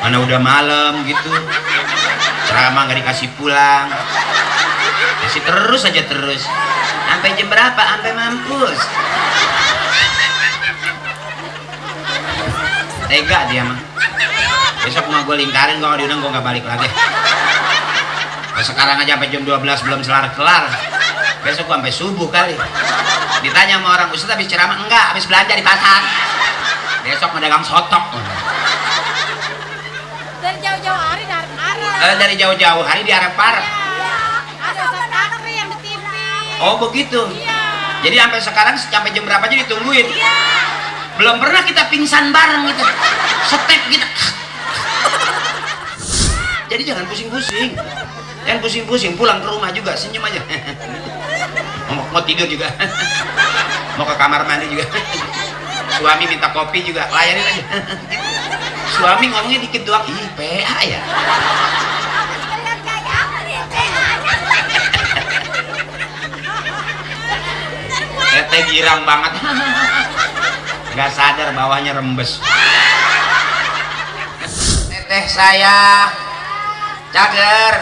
mana udah malam gitu, ceramah nggak dikasih pulang, kasih terus aja terus. Sampai jam berapa? Sampai mampus. Tega dia mah. Besok mau gue lingkarin, gue nggak diundang, gue nggak balik lagi. Sekarang aja sampai jam 12 belum kelar. Besok gue sampai subuh kali. Ditanya sama orang, Ustaz habis ceramah? Enggak, habis belanja di pasar. Besok mau dagang sotok. Dari jauh-jauh hari diarep-arep. Dari jauh-jauh hari diarep-arep. Ada Ustaz Bakri yang di TV. Oh begitu. Iya. Jadi sampai sekarang sampai jam berapa aja ditungguin. Iya. Belum pernah kita pingsan bareng gitu. Step gitu. Jadi jangan pusing-pusing. Jangan pusing-pusing, pulang ke rumah juga senyum aja. Mau tidur juga. Mau ke kamar mandi juga. Suami minta kopi juga, layanin aja. Suami ngomongnya dikit doang, ih PA ya. Teteh girang banget. Gak sadar bawahnya rembes. Teteh saya cager.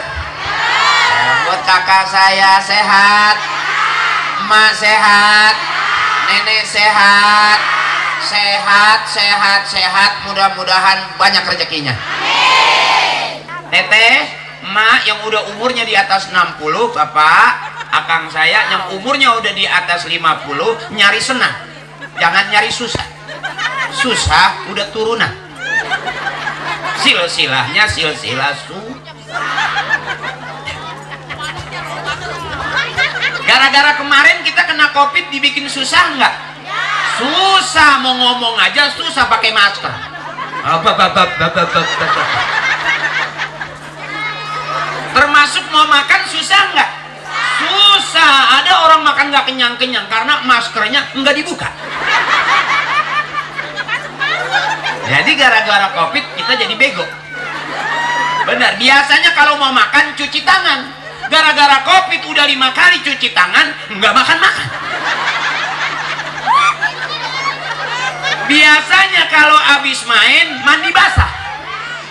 Buat kakak saya sehat, emak sehat, nenek sehat, sehat, mudah-mudahan banyak rezekinya. Teteh, emak yang udah umurnya di atas 60, bapak, akang saya yang umurnya udah di atas 50, nyari senang, jangan nyari susah. Susah udah turunan. Silsilahnya silsilah Gara-gara kemarin kita kena COVID dibikin susah nggak? Susah, mau ngomong aja susah pakai masker. Termasuk mau makan susah nggak? Susah, ada orang makan nggak kenyang-kenyang karena maskernya nggak dibuka. Jadi gara-gara COVID kita jadi bego. Benar, biasanya kalau mau makan cuci tangan. Gara-gara COVID udah 5 kali cuci tangan, nggak makan-makan. Biasanya kalau habis main, mandi basah.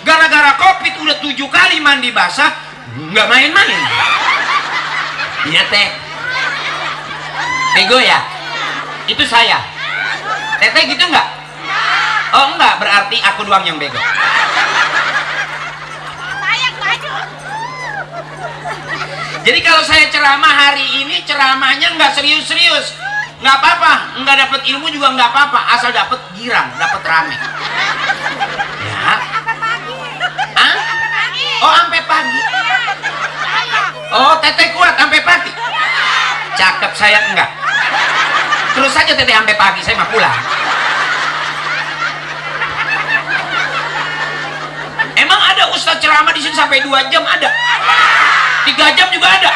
Gara-gara COVID udah 7 kali mandi basah, nggak main-main. Iya teh. Bego ya? Itu saya. Teteh gitu nggak? Oh enggak, berarti aku doang yang bego. Jadi kalau saya ceramah hari ini, ceramahnya nggak serius-serius, nggak apa-apa, nggak dapat ilmu juga nggak apa-apa, asal dapat girang, dapat rame. Ya. Hah? Oh sampai pagi. Oh teteh kuat sampai pagi. Cakep saya enggak. Terus saja teteh sampai pagi, saya mah pulang. Emang ada ustaz ceramah di sini sampai 2 jam ada? 3 jam juga ada.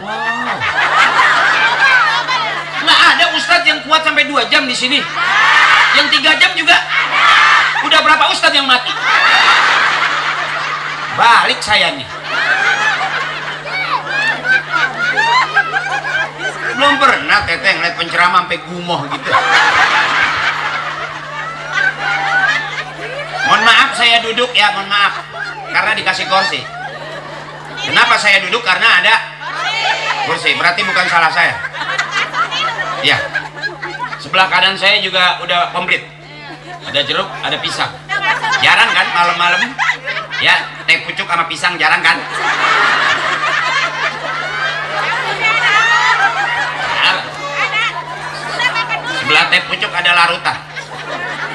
Wow. Nggak ada ustadz yang kuat sampai 2 jam di sini. Yang 3 jam juga. Udah berapa ustadz yang mati? Balik saya nih. Belum pernah teteh ngeliat penceramah sampai gumoh gitu. Mohon maaf saya duduk ya, mohon maaf. Karena dikasih kursi. Kenapa saya duduk? Karena ada kursi. Berarti bukan salah saya. Ya. Sebelah kanan saya juga udah komplit. Ada jeruk, ada pisang. Jarang kan malam-malam? Ya, teh pucuk sama pisang jarang kan? Jarang. Sebelah teh pucuk ada larutan.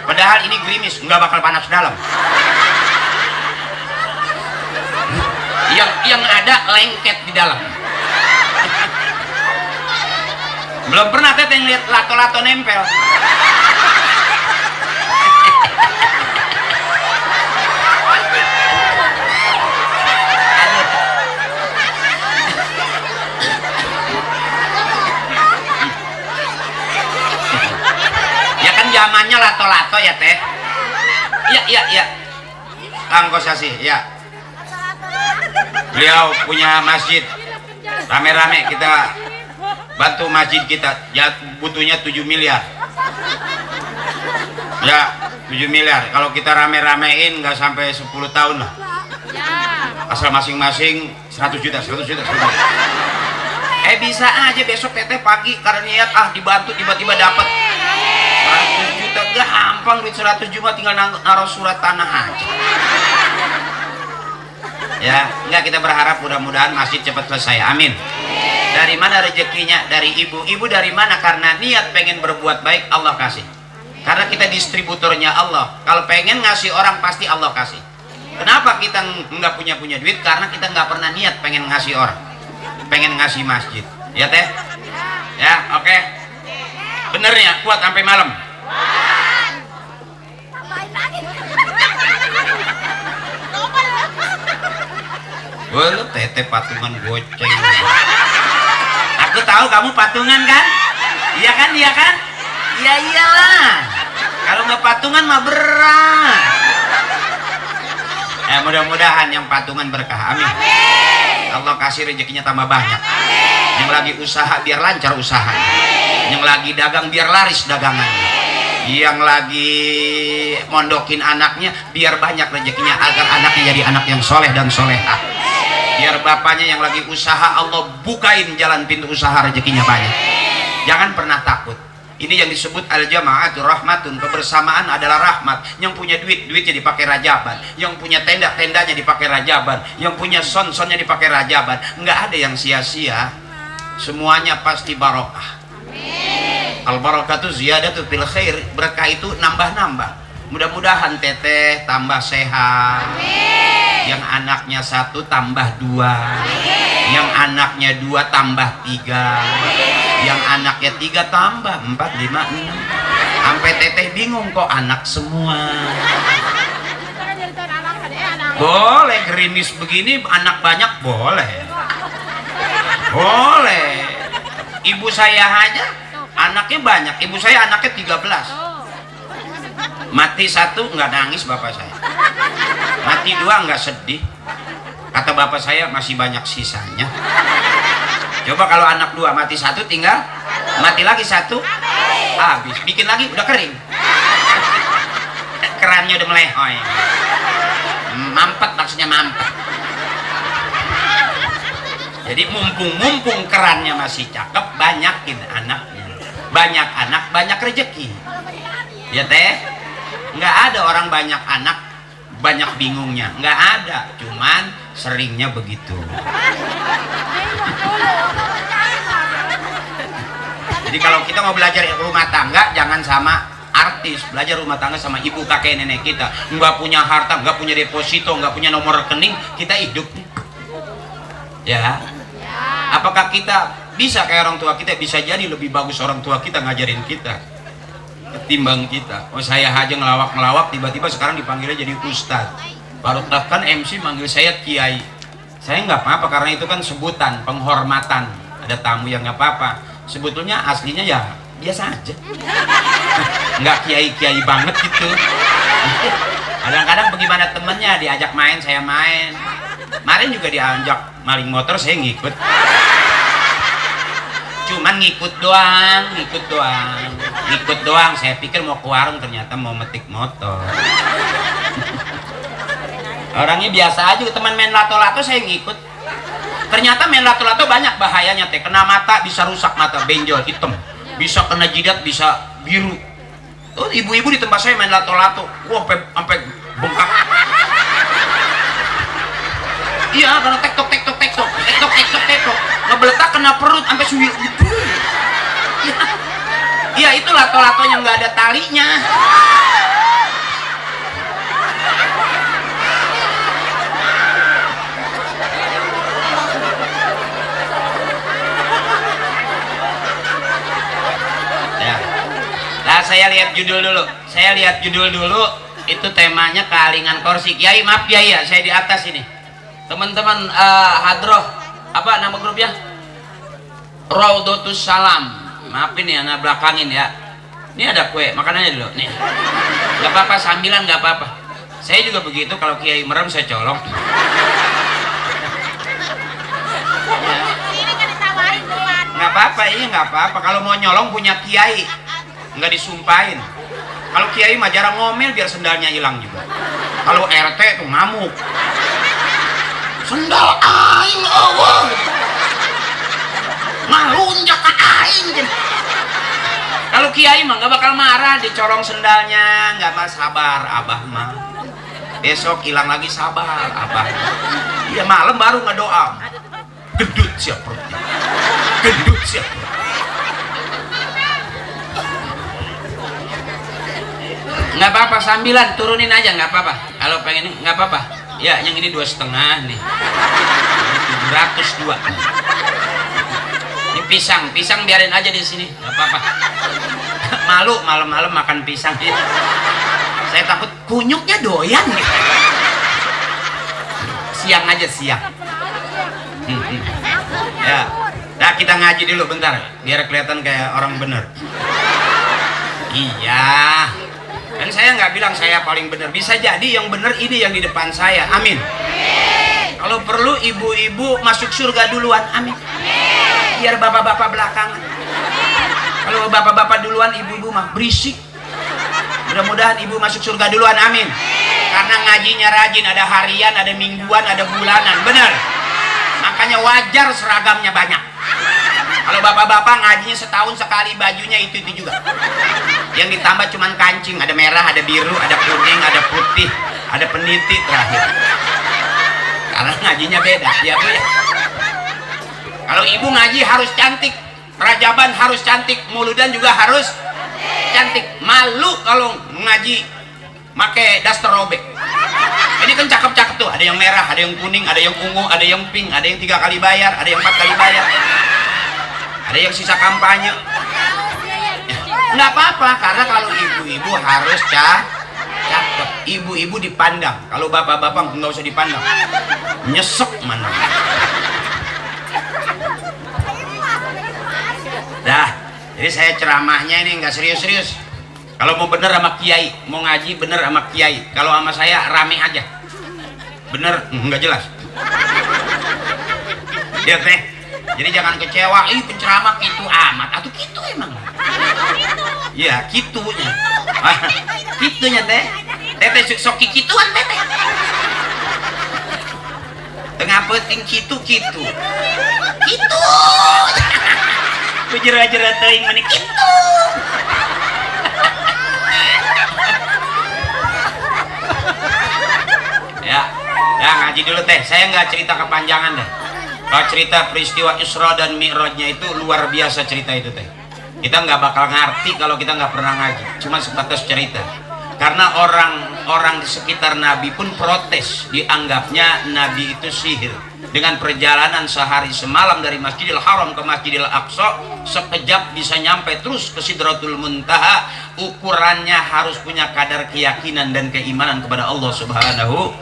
Padahal ini gerimis, nggak bakal panas dalam. Yang ada lengket di dalam. Belum pernah teteh lihat lato-lato nempel. Ya kan zamannya lato-lato ya teh. Iya. Kang Kosasi, ya. Beliau punya masjid, rame-rame kita bantu masjid kita, ya butuhnya 7 miliar. Ya, 7 miliar. Kalau kita rame-ramein nggak sampai 10 tahun lah. Ya. Asal masing-masing 100 juta, 100 juta, 100 juta. Bisa aja besok teteh pagi karena niat dibantu tiba-tiba dapat 100 juta. Gampang duit 100 juta tinggal naruh surat tanah aja. Ya, enggak, kita berharap mudah-mudahan masjid cepat selesai. Amin. Dari mana rezekinya? Dari ibu. Ibu dari mana? Karena niat pengen berbuat baik, Allah kasih. Karena kita distributornya Allah. Kalau pengen ngasih orang pasti Allah kasih. Kenapa kita nggak punya duit? Karena kita nggak pernah niat pengen ngasih orang, pengen ngasih masjid. Ya teh? Ya, oke. Bener ya, kuat sampai malam. Lu teteh patungan goceng. Aku tahu kamu patungan kan? Iya kan, iya kan? Iya iyalah. Kalau nggak patungan mah berat. Mudah-mudahan yang patungan berkah. Amin. Allah kasih rezekinya tambah banyak. Yang lagi usaha biar lancar usahanya. Yang lagi dagang biar laris dagangannya. Yang lagi mondokin anaknya biar banyak rezekinya agar anaknya jadi anak yang soleh dan solehah. Biar bapaknya yang lagi usaha Allah bukain jalan pintu usaha rezekinya banyak. Jangan pernah takut. Ini yang disebut al-jama'atu rahmatun. Kebersamaan adalah rahmat. Yang punya duitnya dipakai rajaban. Yang punya tendanya dipakai rajaban. Yang punya sonnya dipakai rajaban. Nggak ada yang sia-sia. Semuanya pasti barokah. Al-barakatu ziyadatu fil khair. Berkah itu nambah-nambah. Mudah-mudahan teteh tambah sehat. Yang anaknya 1 tambah 2. Yang anaknya 2 tambah 3. Yang anaknya 3 tambah 4, 5, 6. Sampai teteh bingung kok anak semua. Boleh gerimis begini anak banyak boleh. Boleh. Ibu saya aja anaknya banyak. Ibu saya anaknya 13. Mati 1 nggak nangis bapak saya. Mati 2 nggak sedih. Kata bapak saya masih banyak sisanya. Coba kalau anak 2 mati 1 tinggal mati lagi 1 habis. Bikin lagi udah kering. Kerannya udah melehoy. Mampet maksudnya mampet. Jadi mumpung kerannya masih cakep, banyakin anaknya. Banyak anak banyak rezeki. Ya teh, nggak ada orang banyak anak banyak bingungnya, nggak ada. Cuman seringnya begitu. Jadi kalau kita mau belajar rumah tangga jangan sama artis, belajar rumah tangga sama ibu kakek nenek kita. Nggak punya harta, nggak punya deposito, nggak punya nomor rekening, kita hidup ya. Apakah kita bisa kayak orang tua kita? Bisa jadi lebih bagus orang tua kita ngajarin kita ketimbang kita. Oh saya aja ngelawak tiba-tiba sekarang dipanggilnya jadi ustad. Baru bahkan MC manggil saya kiai. Saya nggak apa-apa karena itu kan sebutan penghormatan. Ada tamu yang nggak apa-apa. Sebetulnya aslinya ya biasa aja. Nggak kiai-kiai banget gitu. Kadang-kadang bagaimana temennya diajak main saya main. Kemarin juga diajak maling motor saya ngikut. Cuman ngikut doang. Saya pikir mau ke warung ternyata mau metik motor. Orangnya biasa aja, teman main lato-lato saya ngikut. Ternyata main lato-lato banyak bahayanya teh. Kena mata bisa rusak mata, benjol hitam. Bisa kena jidat, bisa biru. Oh, ibu-ibu di tempat saya main lato-lato. Wah, sampai bengkak. Iya, karena tektok. Ngebeletak kena perut sampai suwi. Iya, itu lato-lato yang nggak ada talinya. Nah, saya lihat judul dulu. Itu temanya kealingan korsi. Kiai, maaf Kiai ya, saya di atas ini. Teman-teman hadroh, apa nama grupnya? Raudatus Salam. Maafin ya, anak belakangin ya. Ini ada kue, makanannya dulu. Nih, nggak apa-apa, sambilan nggak apa-apa. Saya juga begitu, kalau Kiai merem saya colong. Nggak apa-apa, iya nggak apa-apa. Kalau mau nyolong punya Kiai, nggak disumpahin. Kalau kiai mah jarang ngomel biar sendalnya hilang juga. Kalau RT tuh ngamuk. Sendal aing eueuh. Malunjak ka aing. Kalau kiai mah nggak bakal marah, dicorong sendalnya, nggak mah sabar abah mah. Besok hilang lagi sabar abah. Iya malam baru ngedoa. Gendut siap perutnya. Gendut siap perutnya. Nggak apa-apa sambilan turunin aja nggak apa-apa. Kalau pengen nggak apa-apa. Ya yang ini 2,5 nih. 702. Ini pisang biarin aja di sini nggak apa-apa. Malu malam-malam makan pisang ya. Saya takut kunyuknya doyan gitu. Siang aja siang. Ya, nah kita ngaji dulu bentar biar kelihatan kayak orang bener. Iya. Dan saya nggak bilang saya paling benar, bisa jadi yang benar ini yang di depan saya, amin. Kalau perlu ibu-ibu masuk surga duluan, amin. Biar bapak-bapak belakangan. Kalau bapak-bapak duluan, ibu-ibu mah berisik. Mudah-mudahan ibu masuk surga duluan, amin. Karena ngajinya rajin, ada harian, ada mingguan, ada bulanan, benar. Makanya wajar seragamnya banyak. Kalau bapak-bapak ngajinya setahun sekali, bajunya itu juga. Yang ditambah cuman kancing, ada merah, ada biru, ada kuning, ada putih, ada peniti terakhir. Karena ngajinya beda, ya Bu ya. Kalau ibu ngaji harus cantik, rajaban harus cantik, muludan juga harus cantik. Malu kalau ngaji make daster robek. Ini kan cakep-cakep tuh, ada yang merah, ada yang kuning, ada yang ungu, ada yang pink, ada yang 3 kali bayar, ada yang 4 kali bayar. Ada yang sisa kampanye. Nggak apa-apa, karena kalau ibu-ibu harus cakep. Ibu-ibu dipandang. Kalau bapak-bapak nggak usah dipandang. Nyesek mana. Dah, jadi saya ceramahnya ini nggak serius-serius. Kalau mau bener sama kiai, mau ngaji bener sama kiai. Kalau sama saya rame aja. Bener, nggak jelas. Ya teh. Jadi jangan kecewa, penceramah gitu amat. Atau gitu emang. Ya, kitunya. Kitunya teh. Teteh sok kituan teteh. Tengah penting kitu. Kitu. Kujera-jera teuing meni kitu. Ya, ngaji dulu teh. Saya nggak cerita kepanjangan deh. Kalau cerita peristiwa Isra dan Mi'rajnya itu luar biasa cerita itu teh. Kita nggak bakal ngerti kalau kita nggak pernah ngaji. Cuma sebatas cerita. Karena orang-orang di sekitar Nabi pun protes, dianggapnya Nabi itu sihir. Dengan perjalanan sehari semalam dari Masjidil Haram ke Masjidil Aqsa, sekejap bisa nyampe terus ke Sidratul Muntaha. Ukurannya harus punya kadar keyakinan dan keimanan kepada Allah Subhanahu.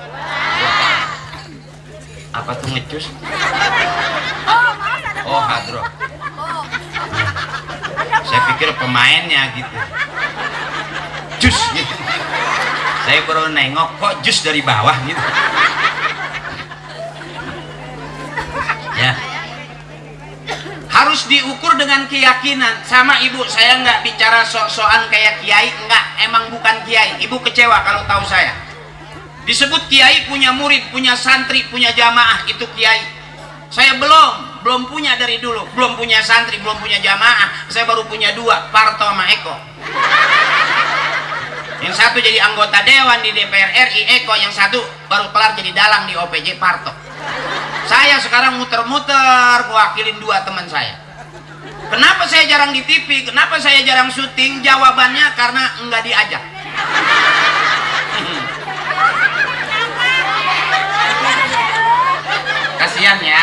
Apa tuh ngecus? Oh hadro. Saya pikir pemainnya gitu. Jus gitu. Saya baru nengok kok jus dari bawah gitu. Ya. Harus diukur dengan keyakinan. Sama ibu, saya nggak bicara sok-sokan kayak kiai, enggak, emang bukan kiai. Ibu kecewa kalau tahu saya. Disebut kiai punya murid, punya santri, punya jamaah, itu kiai. Saya belum punya dari dulu, belum punya santri, belum punya jamaah. Saya baru punya 2, Parto sama Eko. Yang satu jadi anggota dewan di DPR RI, Eko. Yang satu baru kelar jadi dalang di OPJ, Parto. Saya sekarang muter-muter mewakilin 2 teman saya. Kenapa saya jarang di TV? Kenapa saya jarang syuting? Jawabannya karena enggak diajak. Kasiannya.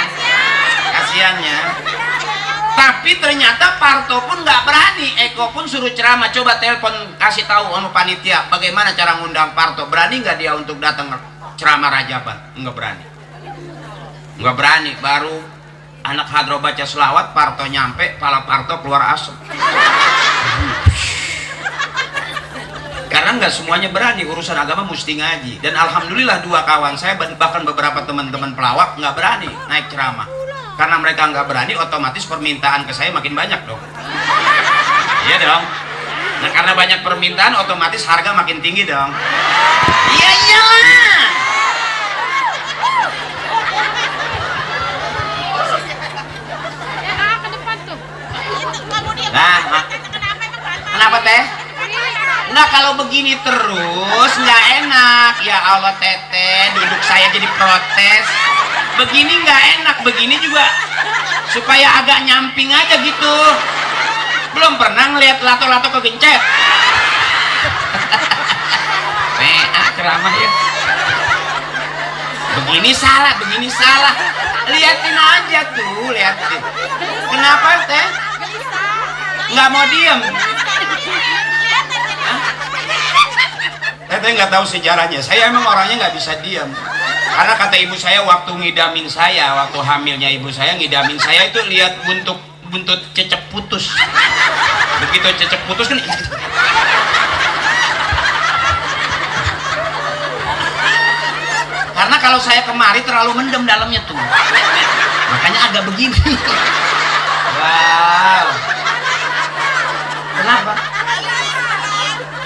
Tapi ternyata Parto pun nggak berani, Eko pun suruh ceramah. Coba telepon kasih tahu sama panitia bagaimana cara ngundang Parto. Berani nggak dia untuk datang ceramah Rajaban? Nggak berani. Baru anak hadro baca selawat, Parto nyampe, pala Parto keluar asap. Karena nggak semuanya berani, urusan agama mesti ngaji. Dan alhamdulillah 2 kawan saya, bahkan beberapa teman-teman pelawak nggak berani naik ceramah. Karena mereka nggak berani, otomatis permintaan ke saya makin banyak dong. Iya dong. Nah karena banyak permintaan otomatis harga makin tinggi dong. Iya iyalah. Ke depan tuh. Nah, kenapa teh? Nah kalau begini terus nggak enak. Ya Allah teteh, duduk saya jadi protes. Begini nggak enak, begini juga supaya agak nyamping aja gitu. Belum pernah ngeliat lato-lato kegencet. Ceramah ya. Begini salah, begini salah. Liatin aja tuh, liatin. Kenapa teh? Nggak mau diem. Teteh nggak tahu sejarahnya. Saya emang orangnya nggak bisa diam. Karena kata ibu saya waktu ngidamin saya, waktu hamilnya ibu saya ngidamin saya itu lihat buntut cecep putus. Begitu cecep putus kan. Karena kalau saya kemari terlalu mendem dalamnya tuh. Makanya agak begini. Wow. Kenapa?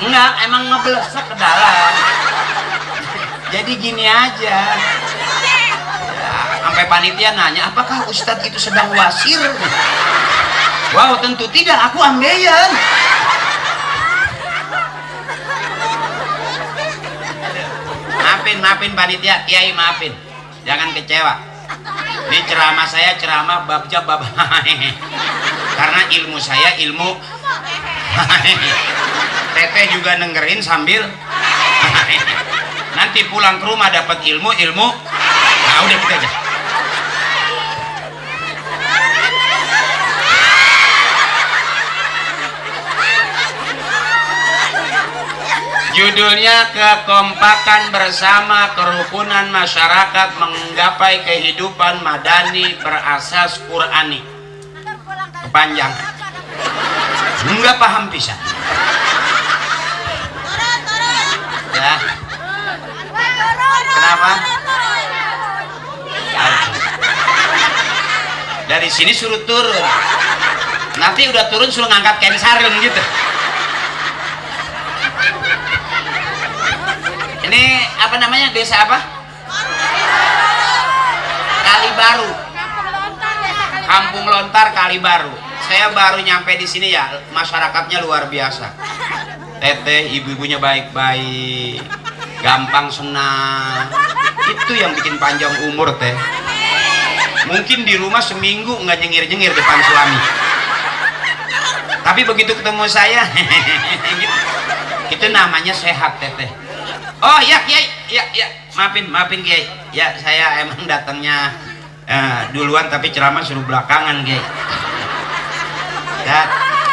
Enggak, emang ngeblesek ke dalam. Jadi gini aja. Ya, sampai panitia nanya, apakah Ustadz itu sedang wasir? Wow, tentu tidak, aku ambeien. Maafin panitia, kiai maafin. Jangan kecewa. Ini ceramah saya ceramah babja bab. Karena ilmu saya ilmu. Teteh juga dengerin sambil. Nanti pulang ke rumah dapat ilmu. Nah udah kita aja. Judulnya kekompakan bersama kerukunan masyarakat menggapai kehidupan madani berasas Qur'ani. Kepanjangan. Enggak paham pisan. Ya. Kenapa? Dari sini suruh turun. Nanti udah turun suruh ngangkat kain sarung gitu. Ini apa namanya, desa apa? Kalibaru. Kampung Lontar Kalibaru. Saya baru nyampe di sini ya, masyarakatnya luar biasa. Teteh ibu-ibunya baik-baik, gampang senang. Itu yang bikin panjang umur teh. Mungkin di rumah seminggu nggak nyengir-nyengir depan suami. Tapi begitu ketemu saya, itu namanya sehat teteh. Oh ya Kiai, ya maafin Kiai. Ya saya emang datangnya duluan tapi ceramah suruh belakangan Kiai. Ya,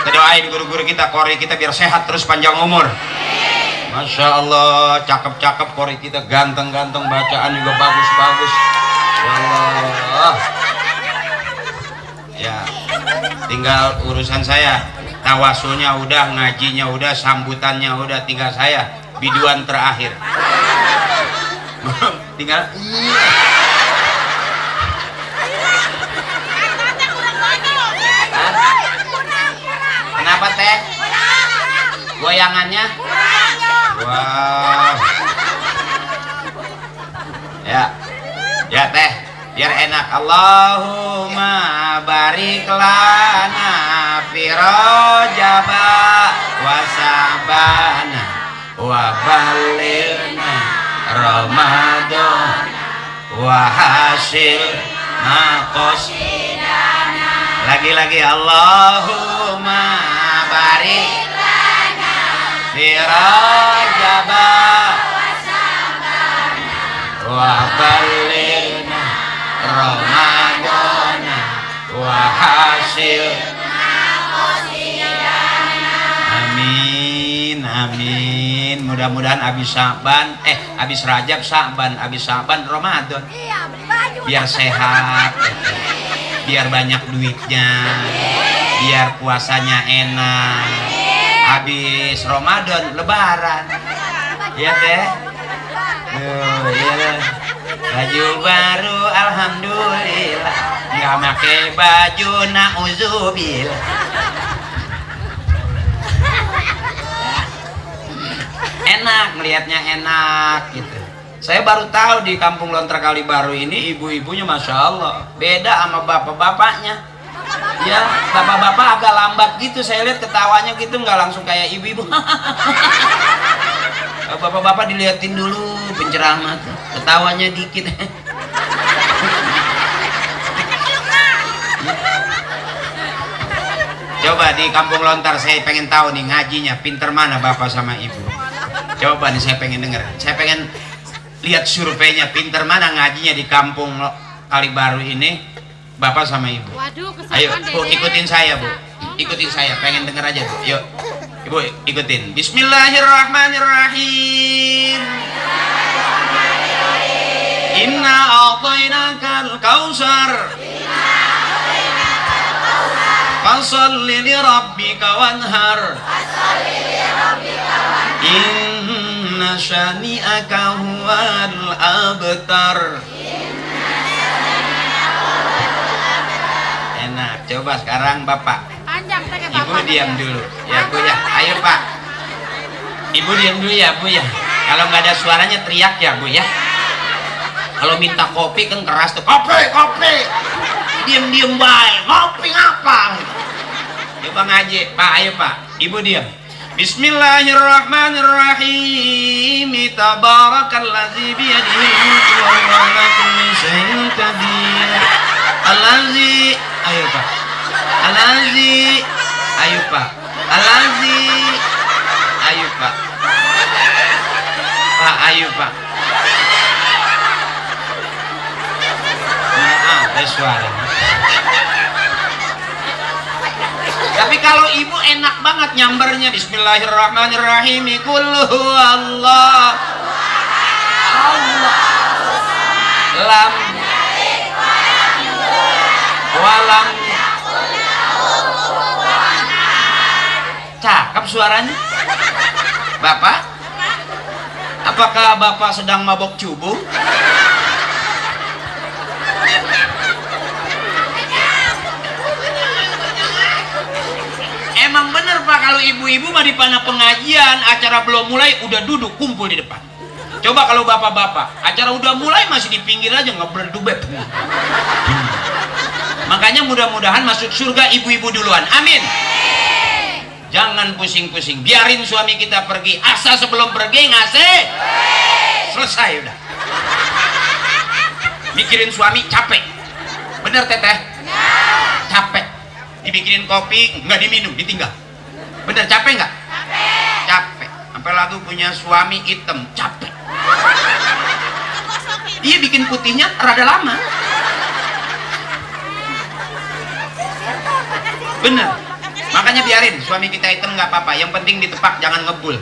kita doain guru-guru kita, kori kita biar sehat terus panjang umur. Masya Allah, cakep-cakep kori kita, ganteng-ganteng, bacaan juga bagus-bagus. Ya Allah. Ya, tinggal urusan saya. Tawasulnya udah, ngajinya udah, sambutannya udah, tinggal saya biduan terakhir. Tinggal Kenapa teh? Goyangannya? Wow. Ya teh, biar enak. Allahumma barik lana fi rajaba wa sabana wa balilna Ramadan wa hasil maqasidana. Lagi-lagi Allahumma barik lana fi rajaba wa balilna Ramadan wa hasil. Amin. Mudah-mudahan habis Rajab, habis Sa'ban, Ramadan. Biar sehat, biar banyak duitnya, biar puasanya enak. Habis Ramadan, Lebaran. Iya teh. Iya. Baju baru, alhamdulillah. Nggak pakai baju, nauzubillah. enak, melihatnya enak gitu. Saya baru tahu di Kampung Lontar Kalibaru ini ibu-ibunya Masya Allah beda sama bapak-bapaknya. Ya, bapak-bapak agak lambat gitu, saya lihat ketawanya gitu, nggak langsung kayak ibu-ibu. Bapak-bapak diliatin dulu penceramah tuh, ketawanya dikit. Coba di Kampung Lontar saya pengen tahu nih ngajinya pinter mana bapak sama ibu. Coba nih saya pengen denger, saya pengen lihat surveinya pinter mana ngajinya di Kampung Kalibaru ini bapak sama ibu. Waduh, Ayo Bu, ikutin saya Bu, ikutin saya, pengen denger aja Bu. Yuk Ibu ikutin. Bismillahirrahmanirrahim. Inna a'tainakal kautsar fasalli li rabbika wanhar inna syani'aka huwal abtar. Enak. Coba sekarang bapak. Panjang kayak Ibu bapak. diam dulu ya Bu ya. Ayo Pak, ibu diam dulu ya Bu ya. Kalau nggak ada suaranya teriak ya Bu ya. Kalau minta kopi kan keras tuh, kopi kopi. Diam baik, ngopi ngapa? Coba ngaji Pak, ayo Pak, ibu diam. Bismillahirrahmanirrahim. Tabarakalladzi biyadihi mulku wa huwa ala kulli syai'in qadir. Allazi, ayo Pak. Allazi, ayo Pak. Allazi, ayo Pak. Pak, ayo Pak. Maaf, ada suara. Tapi kalau ibu enak banget nyambernya. Bismillahirrahmanirrahim. Qul huwallahu Allah. Lam walam. Cakep suaranya. Bapak, apakah Bapak sedang mabok cubu? Emang bener Pak, kalau ibu-ibu mah di panah pengajian, acara belum mulai udah duduk kumpul di depan. Coba kalau bapak-bapak, acara udah mulai masih di pinggir aja ngeberdubet. Makanya mudah-mudahan masuk surga ibu-ibu duluan. Amin. Jangan pusing-pusing, biarin suami kita pergi. Asa sebelum pergi ngasih. Selesai udah. Mikirin suami capek. Bener Teteh? Capek. Dibikinin kopi nggak diminum, ditinggal. Bener capek nggak? Capek. Sampai lagu punya suami hitam, capek. Dia bikin putihnya rada lama. Bener. Makanya biarin suami kita hitam nggak apa-apa. Yang penting ditepak, jangan ngebul.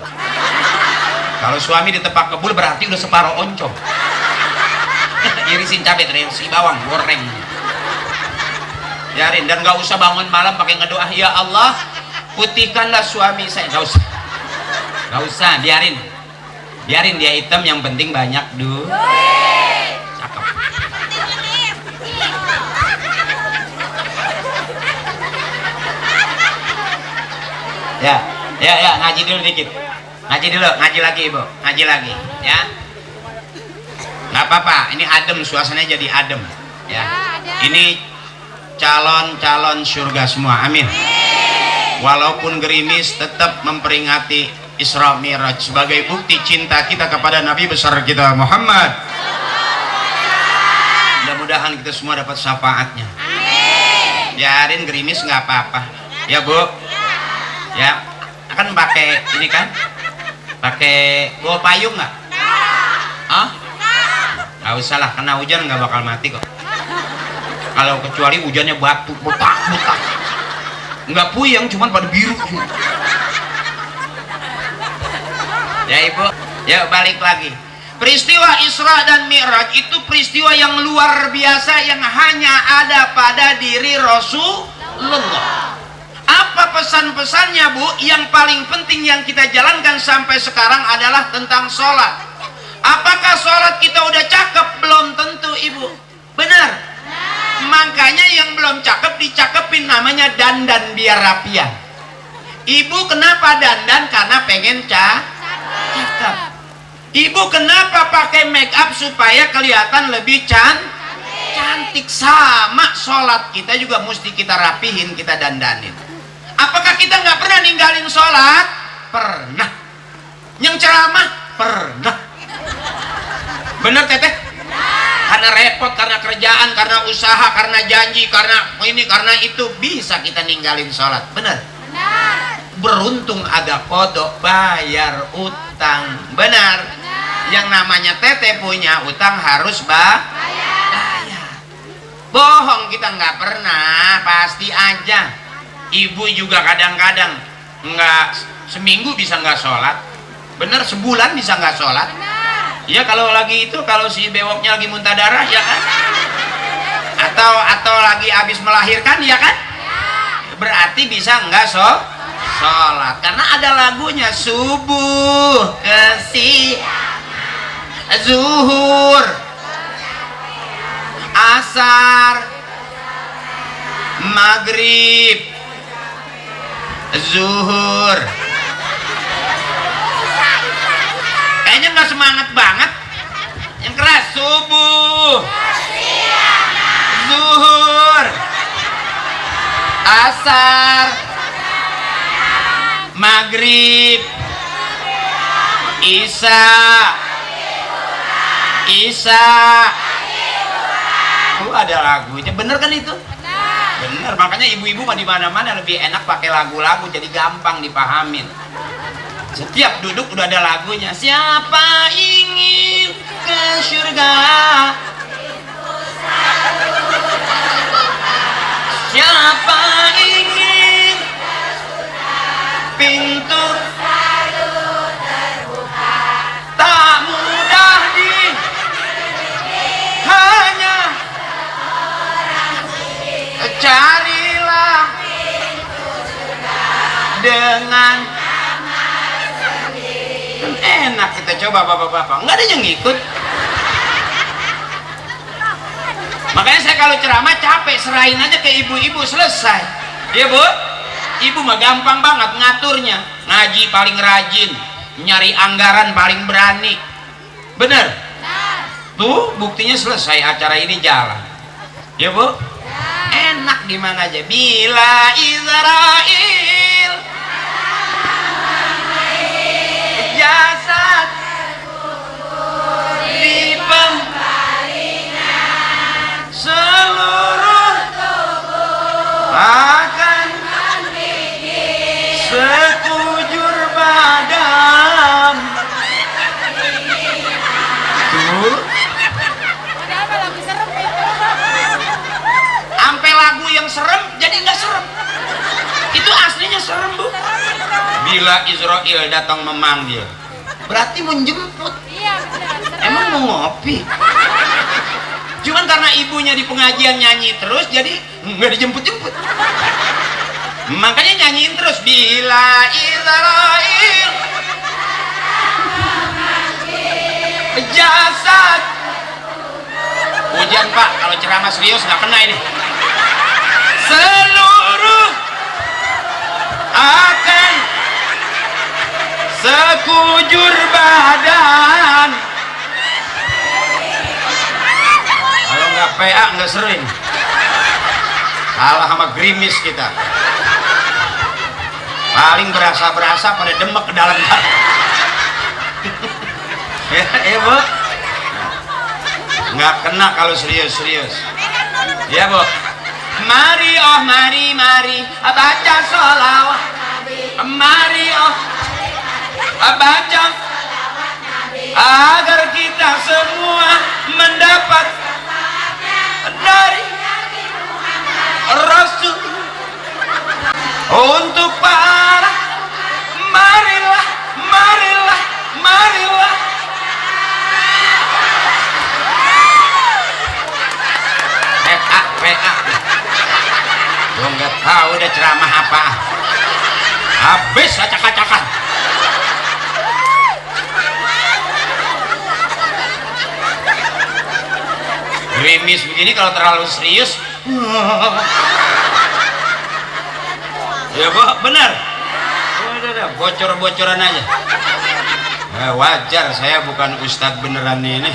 Kalau suami ditepak ngebul berarti udah separuh oncom. Irisin cabai, irisin bawang, goreng. Biarin, dan nggak usah bangun malam pakai ngedoa ya Allah putihkanlah suami saya. Nggak usah, biarin dia hitam, yang penting banyak duit. Cakep. Ya ngaji dulu dikit, ngaji lagi Ibu, ngaji lagi ya. Nggak apa-apa, ini adem, suasananya jadi adem ya. Ini calon-calon surga semua, amin. Walaupun gerimis tetap memperingati Isra Mi'raj sebagai bukti cinta kita kepada Nabi besar kita Muhammad. Mudah-mudahan kita semua dapat syafaatnya. Biarin gerimis nggak apa-apa ya Bu ya. Akan pakai ini kan, pakai bawa payung nggak? Nggak usah lah, kena hujan nggak bakal mati kok. Kalau kecuali hujannya batu, botak. Nggak puyeng, cuman pada biru. Ya Ibu, ya balik lagi. Peristiwa Isra dan Mi'raj itu peristiwa yang luar biasa yang hanya ada pada diri Rasulullah. Apa pesan-pesannya Bu? Yang paling penting yang kita jalankan sampai sekarang adalah tentang sholat. Apakah sholat kita udah cakep? Belum tentu Ibu. Benar? Makanya yang belum cakep dicakepin, namanya dandan biar rapian. Ibu kenapa dandan? Karena pengen cakep. Ibu kenapa pakai make up? Supaya kelihatan lebih cantik. Sama sholat kita juga mesti kita rapihin, kita dandanin. Apakah kita nggak pernah ninggalin sholat? Pernah. Yang ceramah? Pernah. Bener teteh? Karena repot, karena kerjaan, karena usaha, karena janji, karena ini, karena itu, bisa kita ninggalin sholat. Bener? Beruntung ada kodok, bayar utang. Benar? Yang namanya teteh punya utang harus bayar. Bohong kita nggak pernah, pasti aja. Ibu juga kadang-kadang nggak, seminggu bisa nggak sholat. Bener, sebulan bisa nggak sholat. Ya kalau lagi itu, kalau si bewoknya lagi muntah darah, ya kan? Atau lagi habis melahirkan, ya kan? Berarti bisa nggak sholat. Karena ada lagunya, subuh ke zuhur, asar, maghrib, zuhur. Kayaknya nggak semangat banget. Yang keras, subuh, zuhur, asar, maghrib, isya. Ada lagunya, bener kan itu? Bener, makanya ibu-ibu mah di mana-mana lebih enak pakai lagu-lagu, jadi gampang dipahamin. Setiap duduk udah ada lagunya. Siapa ingin ke surga? Siapa ingin pintu tak mudah hanya carilah dengan enak. Kita coba bapak-bapak, nggak ada yang ngikut. Makanya saya kalau ceramah capek, serahin aja ke ibu-ibu, selesai. Ya bu, ibu mah gampang banget ngaturnya. Ngaji paling rajin, nyari anggaran paling berani. Bener? Tuh buktinya selesai, acara ini jalan. Ya bu, enak gimana aja. Bila Israel jasad di pembaringan, seluruh akan sekujur badan. Tuh, sampai lagu yang serem jadi nggak serem. Itu aslinya serem bu. Bila Israel datang memanggil, berarti menjemput. Emang mau ngopi? Cuman karena ibunya di pengajian nyanyi terus, jadi nggak dijemput-jemput. Makanya nyanyiin terus. Bila Israel jasad. Hujan pak, kalau ceramah serius nggak kena ini. Seluruh akan sekujur badan. Kalau nggak PA nggak sering. Kalah sama gerimis kita. Paling berasa-berasa pada demek ke dalam. Ya bu, nggak kena kalau serius-serius. Ya bu, mari oh mari baca sholawat. Mari oh baca agar kita semua mendapat dari Rasul. Untuk para marilah PA lo nggak tahu udah ceramah apa, habis acak-acakan. Gerimis begini kalau terlalu serius. Ya bu, benar. Udah, bocor-bocoran aja. Wajar, saya bukan ustadz beneran ini.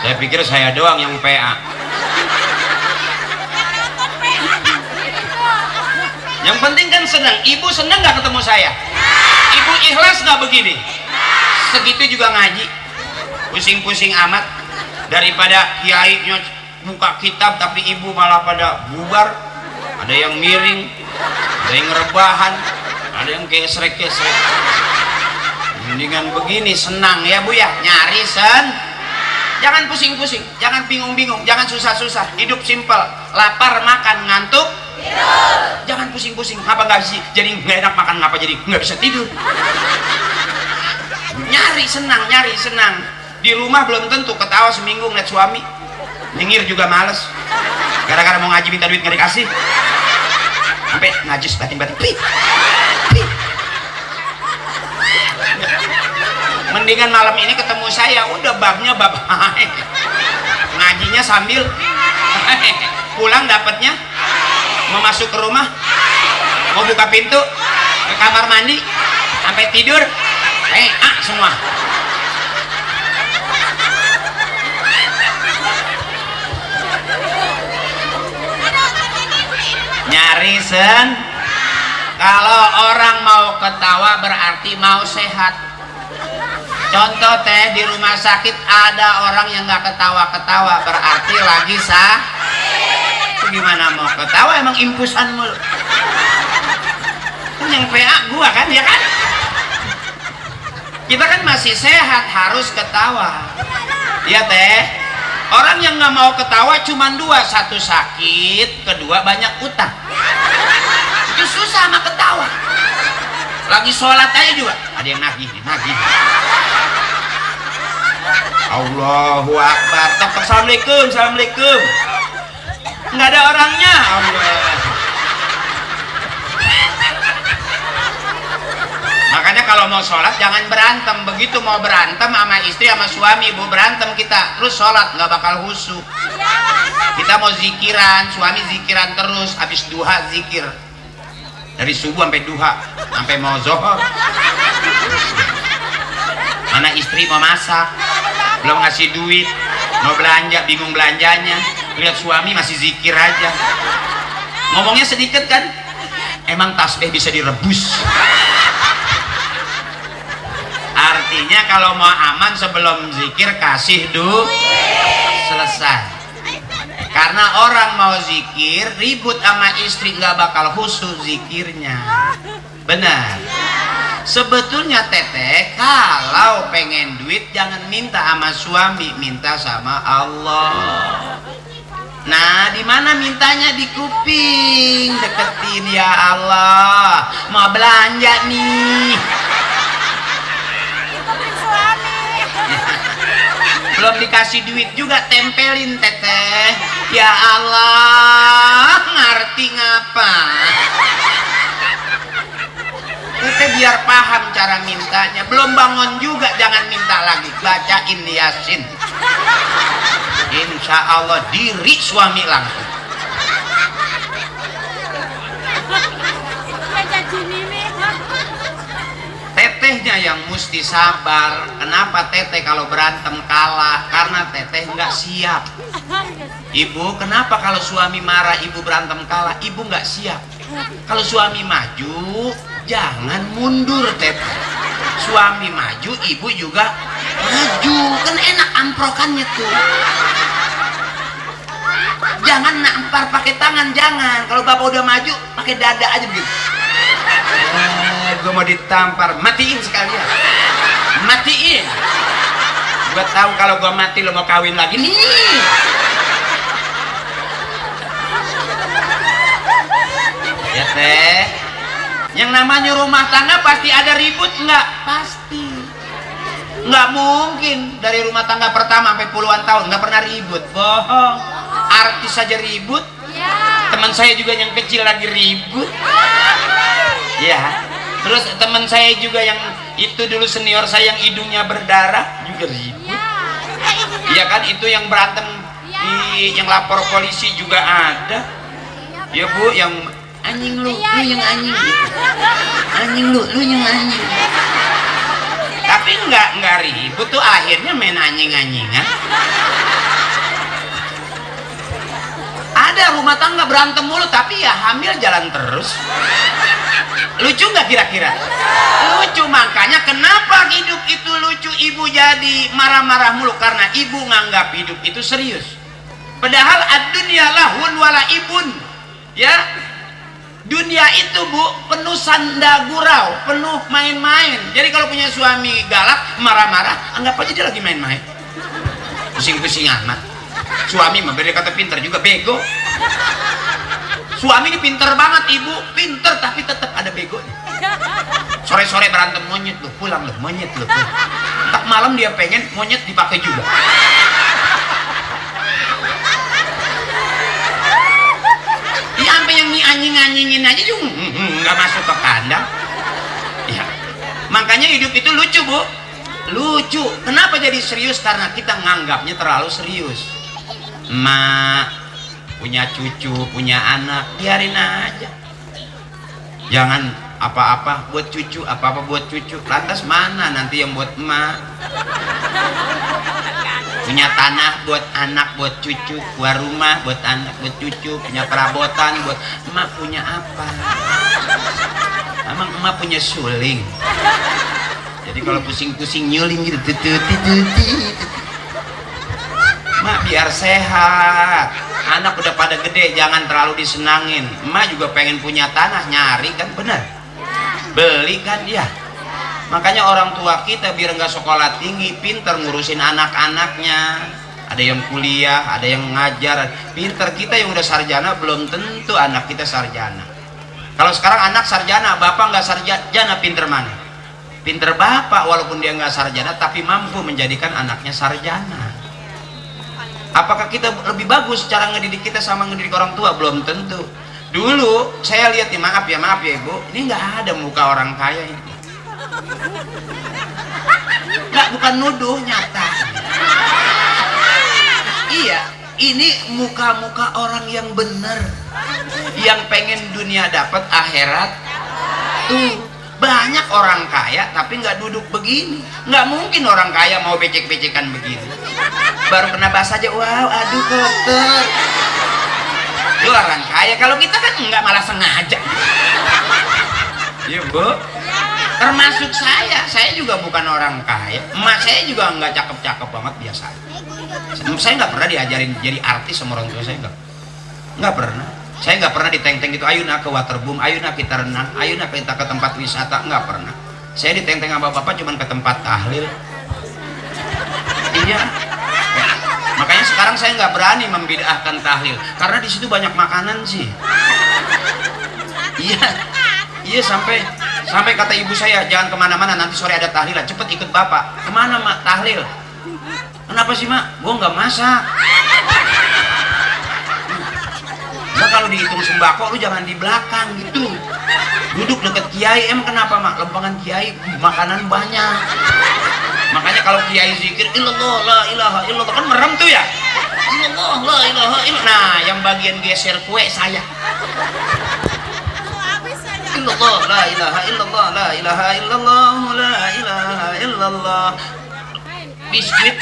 Saya pikir saya doang yang PA. Yang penting kan senang. Ibu senang nggak ketemu saya? Ibu ikhlas nggak begini? Segitu juga ngaji. Pusing-pusing amat. Daripada kiai buka kitab tapi ibu malah pada bubar. Ada yang miring, ada yang rebahan, ada yang gesrek-gesrek. Mendingan begini, senang ya Bu ya, nyari jangan pusing-pusing, jangan bingung-bingung, jangan susah-susah, hidup simpel. Lapar makan, ngantuk tidur. Jangan pusing-pusing, ngapa nggak sih jadi nggak enak makan, ngapa jadi nggak bisa tidur. Nyari senang. Di rumah belum tentu ketawa seminggu ngeliat suami, nyengir juga males, gara-gara mau ngaji minta duit nggak dikasih, sampai najis batin-batin. Mendingan malam ini ketemu saya, udah babnya bab ngajinya sambil pulang dapatnya, mau masuk ke rumah, mau buka pintu, ke kamar mandi, sampai tidur semua. Nyari kalau orang mau ketawa berarti mau sehat. Contoh teh, di rumah sakit ada orang yang nggak ketawa-ketawa berarti lagi gimana mau ketawa, emang impusan mulu. Kan yang PA gua kan, ya kan? Kita kan masih sehat, harus ketawa. Ya teh, orang yang nggak mau ketawa cuma dua, satu sakit, kedua banyak utang. Itu susah sama ketawa. Lagi sholat aja juga ada yang nagih. Allahu Akbar. Assalamualaikum. Nggak ada orangnya. Allah. Makanya kalau mau sholat jangan berantem. Begitu mau berantem sama istri sama suami, bu berantem kita terus sholat nggak bakal khusyuk. Kita mau zikiran, suami zikiran terus, habis duha zikir dari subuh sampai duha, sampai mau zohor. Mana istri mau masak, belum ngasih duit, mau belanja bingung belanjanya, lihat suami masih zikir aja. Ngomongnya sedikit kan, emang tasbih bisa direbus. Artinya kalau mau aman sebelum zikir kasih duit, selesai. Karena orang mau zikir ribut sama istri nggak bakal khusyuk zikirnya. Benar. Sebetulnya teteh kalau pengen duit jangan minta sama suami, minta sama Allah. Nah, di mana mintanya? Di kuping, deketin, ya Allah, mau belanja nih. Belum dikasih duit juga tempelin teteh, ya Allah, ngerti ngapa? Teteh biar paham cara mintanya. Belum bangun juga jangan minta lagi, bacain Yasin. Insya Allah diri suami langsung. Tetehnya yang mesti sabar. Kenapa teteh kalau berantem kalah? Karena teteh nggak siap. Ibu, kenapa kalau suami marah ibu berantem kalah? Ibu nggak siap. Kalau suami maju jangan mundur teteh. Suami maju ibu juga maju, kan enak amprokannya tuh. Jangan nampar pakai tangan, jangan. Kalau bapak udah maju pakai dada aja begitu. Gue mau ditampar, matiin sekalian, matiin. Gue tahu kalau gue mati lo mau kawin lagi nih. Ya teh, yang namanya rumah tangga pasti ada ribut nggak? Pasti. Nggak mungkin dari rumah tangga pertama sampai puluhan tahun nggak pernah ribut. Bohong. Artis saja ribut. Teman saya juga yang kecil lagi ribut. Ya. Terus teman saya juga yang itu dulu senior saya yang hidungnya berdarah juga ribut. Iya kan, itu yang berantem yang lapor polisi juga ada. Ya Bu, yang anjing lu yang anjing. Anjing lu yang anjing. Tapi nggak ribut tuh, akhirnya main anjing-anjingan. Ada rumah tangga berantem mulu tapi ya hamil jalan terus. Lucu nggak kira-kira? Lucu. Makanya kenapa hidup itu lucu, ibu jadi marah-marah mulu, karena ibu nganggap hidup itu serius. Padahal ad-dunya lahun wala ibun, ya. Dunia itu bu penuh sanda gurau, penuh main-main. Jadi kalau punya suami galak, marah-marah, anggap aja dia lagi main-main. Pusing-pusing amat. Suami mah beda kata pinter juga bego. Suami ini pinter banget, ibu pinter tapi tetap ada begonya. Sore-sore berantem, monyet lu pulang lu, monyet lu pulang. Tak malam dia pengen monyet dipakai juga. Dia sampai yang anjing-anjingin aja juga nggak masuk ke kandang. Ya, makanya hidup itu lucu bu, lucu. Kenapa jadi serius? Karena kita nganggapnya terlalu serius. Mak punya cucu, punya anak, biarin aja. Jangan apa-apa buat cucu, apa-apa buat cucu. Lantas mana nanti yang buat emak? Punya tanah buat anak, buat cucu, buat rumah buat anak, buat cucu, punya perabotan buat emak. Punya apa? Emang emak punya suling? Jadi kalau pusing-pusing nyuling gitu, emak biar sehat. Anak udah pada gede, jangan terlalu disenangin. Emak juga pengen punya tanah, nyari kan, bener? Beli kan ya. Makanya orang tua kita biar nggak sekolah tinggi, pinter ngurusin anak-anaknya. Ada yang kuliah, ada yang ngajar. Pinter. Kita yang udah sarjana belum tentu anak kita sarjana. Kalau sekarang anak sarjana, bapak nggak sarjana, pinter mana? Pinter bapak walaupun dia nggak sarjana, tapi mampu menjadikan anaknya sarjana. Apakah kita lebih bagus cara ngedidik kita sama ngedidik orang tua? Belum tentu. Dulu saya lihat nih, maaf ya ibu, ini nggak ada muka orang kaya ini. Nggak, bukan nuduh, nyata. Iya, ini muka-muka orang yang bener, yang pengen dunia dapat akhirat. Tuh banyak orang kaya tapi nggak duduk begini. Nggak mungkin orang kaya mau becek-becekan begini. Baru kena basah aja, wow, aduh kotor. Lu orang kaya. Kalau kita kan nggak, malah sengaja. Iya bu. Termasuk saya juga bukan orang kaya. Emak saya juga nggak cakep-cakep banget, biasa. Saya nggak pernah diajarin jadi artis sama orang tua saya, nggak pernah. Saya nggak pernah diteng-teng gitu, ayo nak ke waterboom, ayo nak kita renang, ayo nak kita ke tempat wisata, nggak pernah. Saya diteng-teng sama bapak cuman ke tempat tahlil. Iya. Ya. Makanya sekarang saya nggak berani membid'ahkan tahlil, karena di situ banyak makanan sih. Iya sampai kata ibu saya, jangan kemana-mana, nanti sore ada tahlilan, cepet ikut bapak. Kemana mak? Tahlil. Kenapa sih mak? Gua nggak masak. Nah, kalau dihitung sembako lu jangan di belakang gitu, duduk deket kiai. Emang kenapa mak? Lempangan kiai makanan banyak. Makanya kalau kiai zikir illallah la ilaha illallah, kan merem tuh ya, illallah la ilaha illallah. Nah yang bagian geser kue saya, illallah la ilaha illallah, la ilaha illallah, la ilaha illallah. Biskuit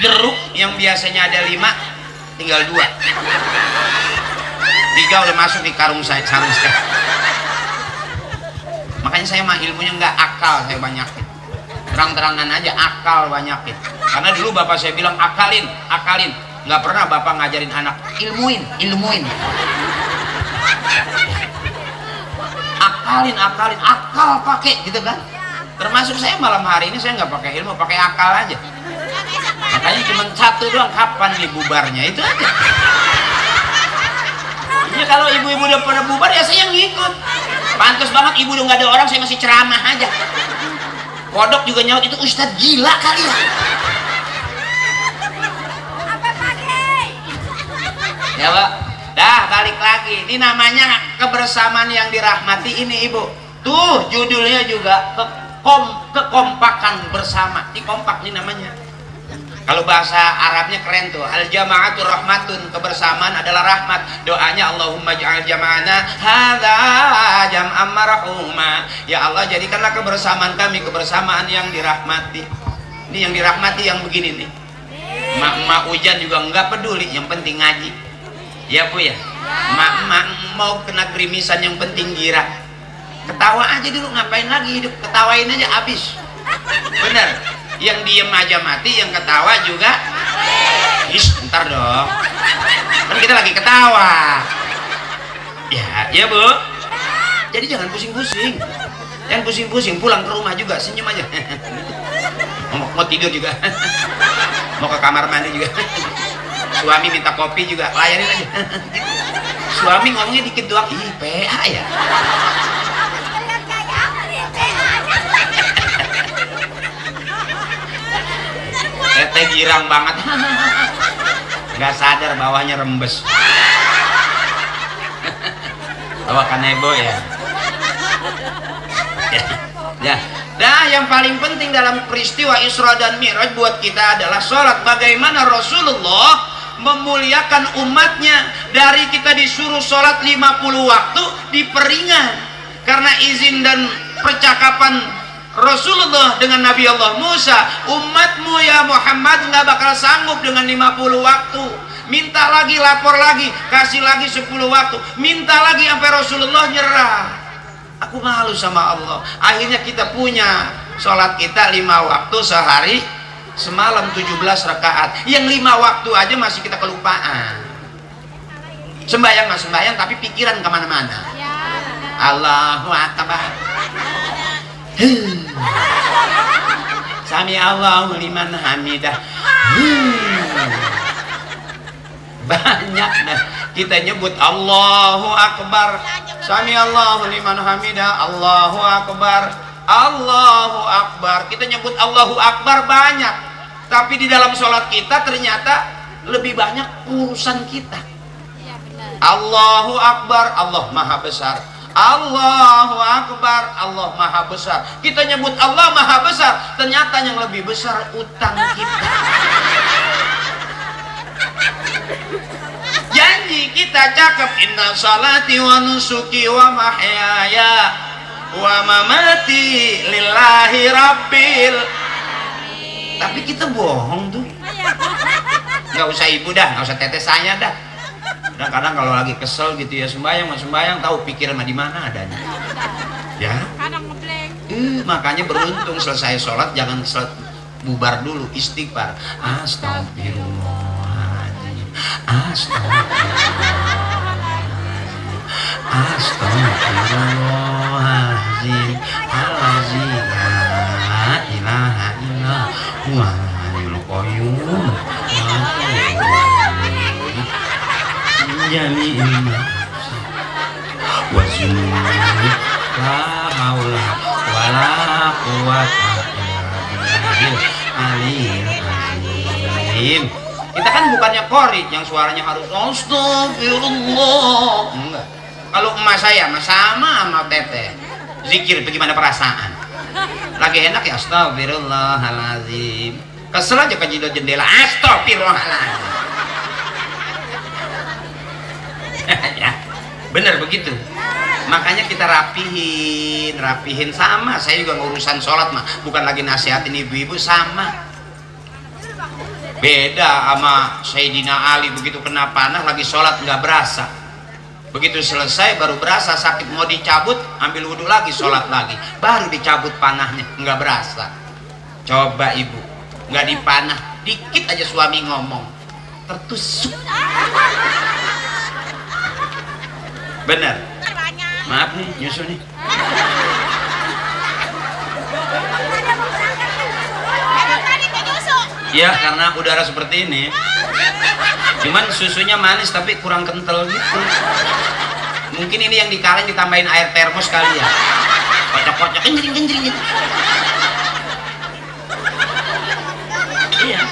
jeruk yang biasanya ada 5 tinggal 2, 3 udah masuk di karung saya. Makanya saya mah ilmunya nggak akal, saya banyakin. Terang-terangan aja, akal banyakin. Karena dulu bapak saya bilang akalin. Nggak pernah bapak ngajarin anak ilmuin. Akalin, akal pakai gitu kan. Termasuk saya malam hari ini saya nggak pakai ilmu, pakai akal aja. Makanya cuma 1 doang, kapan nih bubarnya, itu aja. Ya kalau ibu-ibu udah pada bubar ya saya ngikut. Pantas banget ibu udah nggak ada orang, saya masih ceramah aja. Kodok juga nyaut, itu ustadz gila kali ya. Ya pak, dah balik lagi. Ini namanya kebersamaan yang dirahmati ini ibu. Tuh judulnya juga kekompakan bersama. Ini kompak nih namanya. Kalau bahasa Arabnya keren tuh, al jama'atu rahmatun, kebersamaan adalah rahmat. Doanya Allahumma ja'al jama'ana hadza jam'an marhuma. Ya Allah, jadikanlah kebersamaan kami kebersamaan yang dirahmati. Ini yang dirahmati yang begini nih. Mak hujan juga enggak peduli, yang penting ngaji. Ya Bu ya. Mak mau kena gerimisan yang penting girang. Ketawa aja dulu, ngapain lagi hidup, ketawain aja habis. Bener. Yang diem aja mati, yang ketawa juga ntar dong, kan kita lagi ketawa ya Bu. Jadi jangan pusing-pusing, pulang ke rumah juga senyum aja. mau tidur juga, mau ke kamar mandi juga, suami minta kopi juga layanin aja. Suami ngomongnya dikit doang, ih PA ya. Tete girang banget. Nggak sadar bawahnya rembes. Tawa kanebo ya. Ya. Nah, yang paling penting dalam peristiwa Isra dan Mi'raj buat kita adalah sholat. Bagaimana Rasulullah memuliakan umatnya. Dari kita disuruh sholat 50 waktu diperingan karena izin dan percakapan Rasulullah dengan Nabi Allah Musa, umatmu ya Muhammad nggak bakal sanggup dengan 50 waktu. Minta lagi, lapor lagi, kasih lagi 10 waktu, minta lagi sampai Rasulullah nyerah. Aku malu sama Allah. Akhirnya kita punya sholat kita 5 waktu sehari, semalam 17 rakaat. Yang 5 waktu aja masih kita kelupaan. Sembayang mas sembayang tapi pikiran kemana-mana. Allahu Akbar. Sami Allahu liman hamidah. Banyak dah kita nyebut Allahu Akbar, Sami Allahu liman hamidah, Allahu Akbar, Allahu Akbar. Kita nyebut Allahu Akbar banyak, tapi di dalam sholat kita ternyata lebih banyak urusan kita. Allahu Akbar, Allah Maha Besar. Allahu Akbar, Allah Maha Besar. Kita nyebut Allah Maha Besar, ternyata yang lebih besar utang kita. Janji kita cakep, inna salati wa nusuki wa mahyaya wa mamati lillahi rabbil. Tapi kita bohong tuh. Nggak usah ibu dah, nggak usah teteh saya dah. Kadang-kadang kalau lagi kesel gitu ya sembahyang tahu pikiran di mana adanya. Ya. Kadang ngeblank. Makanya beruntung selesai sholat jangan bubar dulu, istighfar. Astagfirullahaladzim, astagfirullahaladzim, astagfirullahaladzim, alazim, la ilaha illallah, wahayul qayyum, jami'in wazuni la haula wala quwwata illa billahil aliyyil azim. Kita kan bukannya korik yang suaranya harus astagfirullah, enggak. Kalau emak saya sama teteh zikir bagaimana perasaan, lagi enak ya astagfirullahaladzim, kesel aja ke jendela astagfirullahaladzim. Ya, bener begitu. Makanya kita rapihin sama. Saya juga ngurusan sholat mah bukan lagi nasihatin ibu-ibu, sama. Beda sama Sayyidina Ali, begitu kena panah lagi sholat nggak berasa. Begitu selesai baru berasa sakit, mau dicabut ambil wudhu lagi sholat lagi, baru dicabut panahnya nggak berasa. Coba ibu nggak dipanah dikit aja suami ngomong tertusuk. Bener. Maaf nih, nyusul nih. Ya karena udara seperti ini. Cuman susunya manis tapi kurang kental gitu. Mungkin ini yang dikaleng ditambahin air termos kali ya. Kocok-kocok kencring gitu. Iya.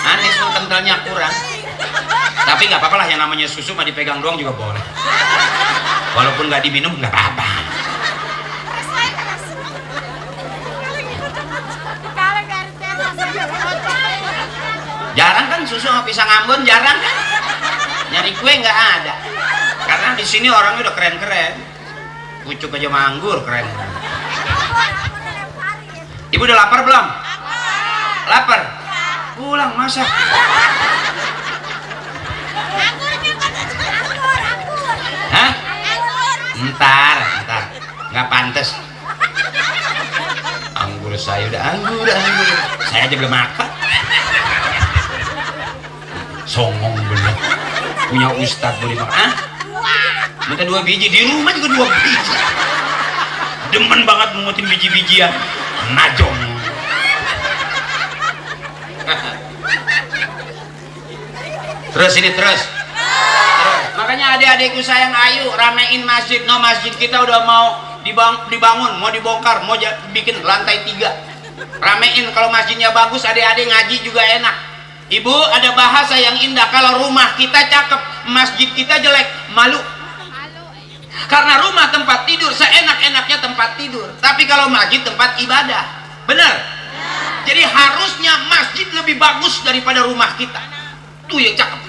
Aneh, kentalnya kurang. Tapi nggak apa-apa lah, yang namanya susu mah dipegang doang juga boleh. Walaupun nggak diminum nggak apa-apa. Jarang kan susu sama pisang Ambon, jarang kan? Nyari kue nggak ada. Karena di sini orangnya udah keren-keren. Pucuk aja manggur keren. Ibu udah lapar belum? Lapar. Pulang masak. Hah? Ntar. Nggak pantas. Anggur saya udah anggur. Saya aja belum makan. Songong bener. Punya ustad boleh makan. Hah? Minta 2 biji, di rumah juga 2 biji. Demen banget mengutin biji-bijian. Najong. Terus. Makanya adik-adikku sayang, ayo ramein masjid. No, masjid kita udah mau dibangun, mau dibongkar, mau bikin lantai 3. Ramein, kalau masjidnya bagus, adik-adik ngaji juga enak. Ibu, ada bahasa yang indah, kalau rumah kita cakep, masjid kita jelek, malu. Karena rumah tempat tidur, seenak-enaknya tempat tidur. Tapi kalau masjid tempat ibadah. Benar? Jadi harusnya masjid lebih bagus daripada rumah kita. Tuh yang cakep.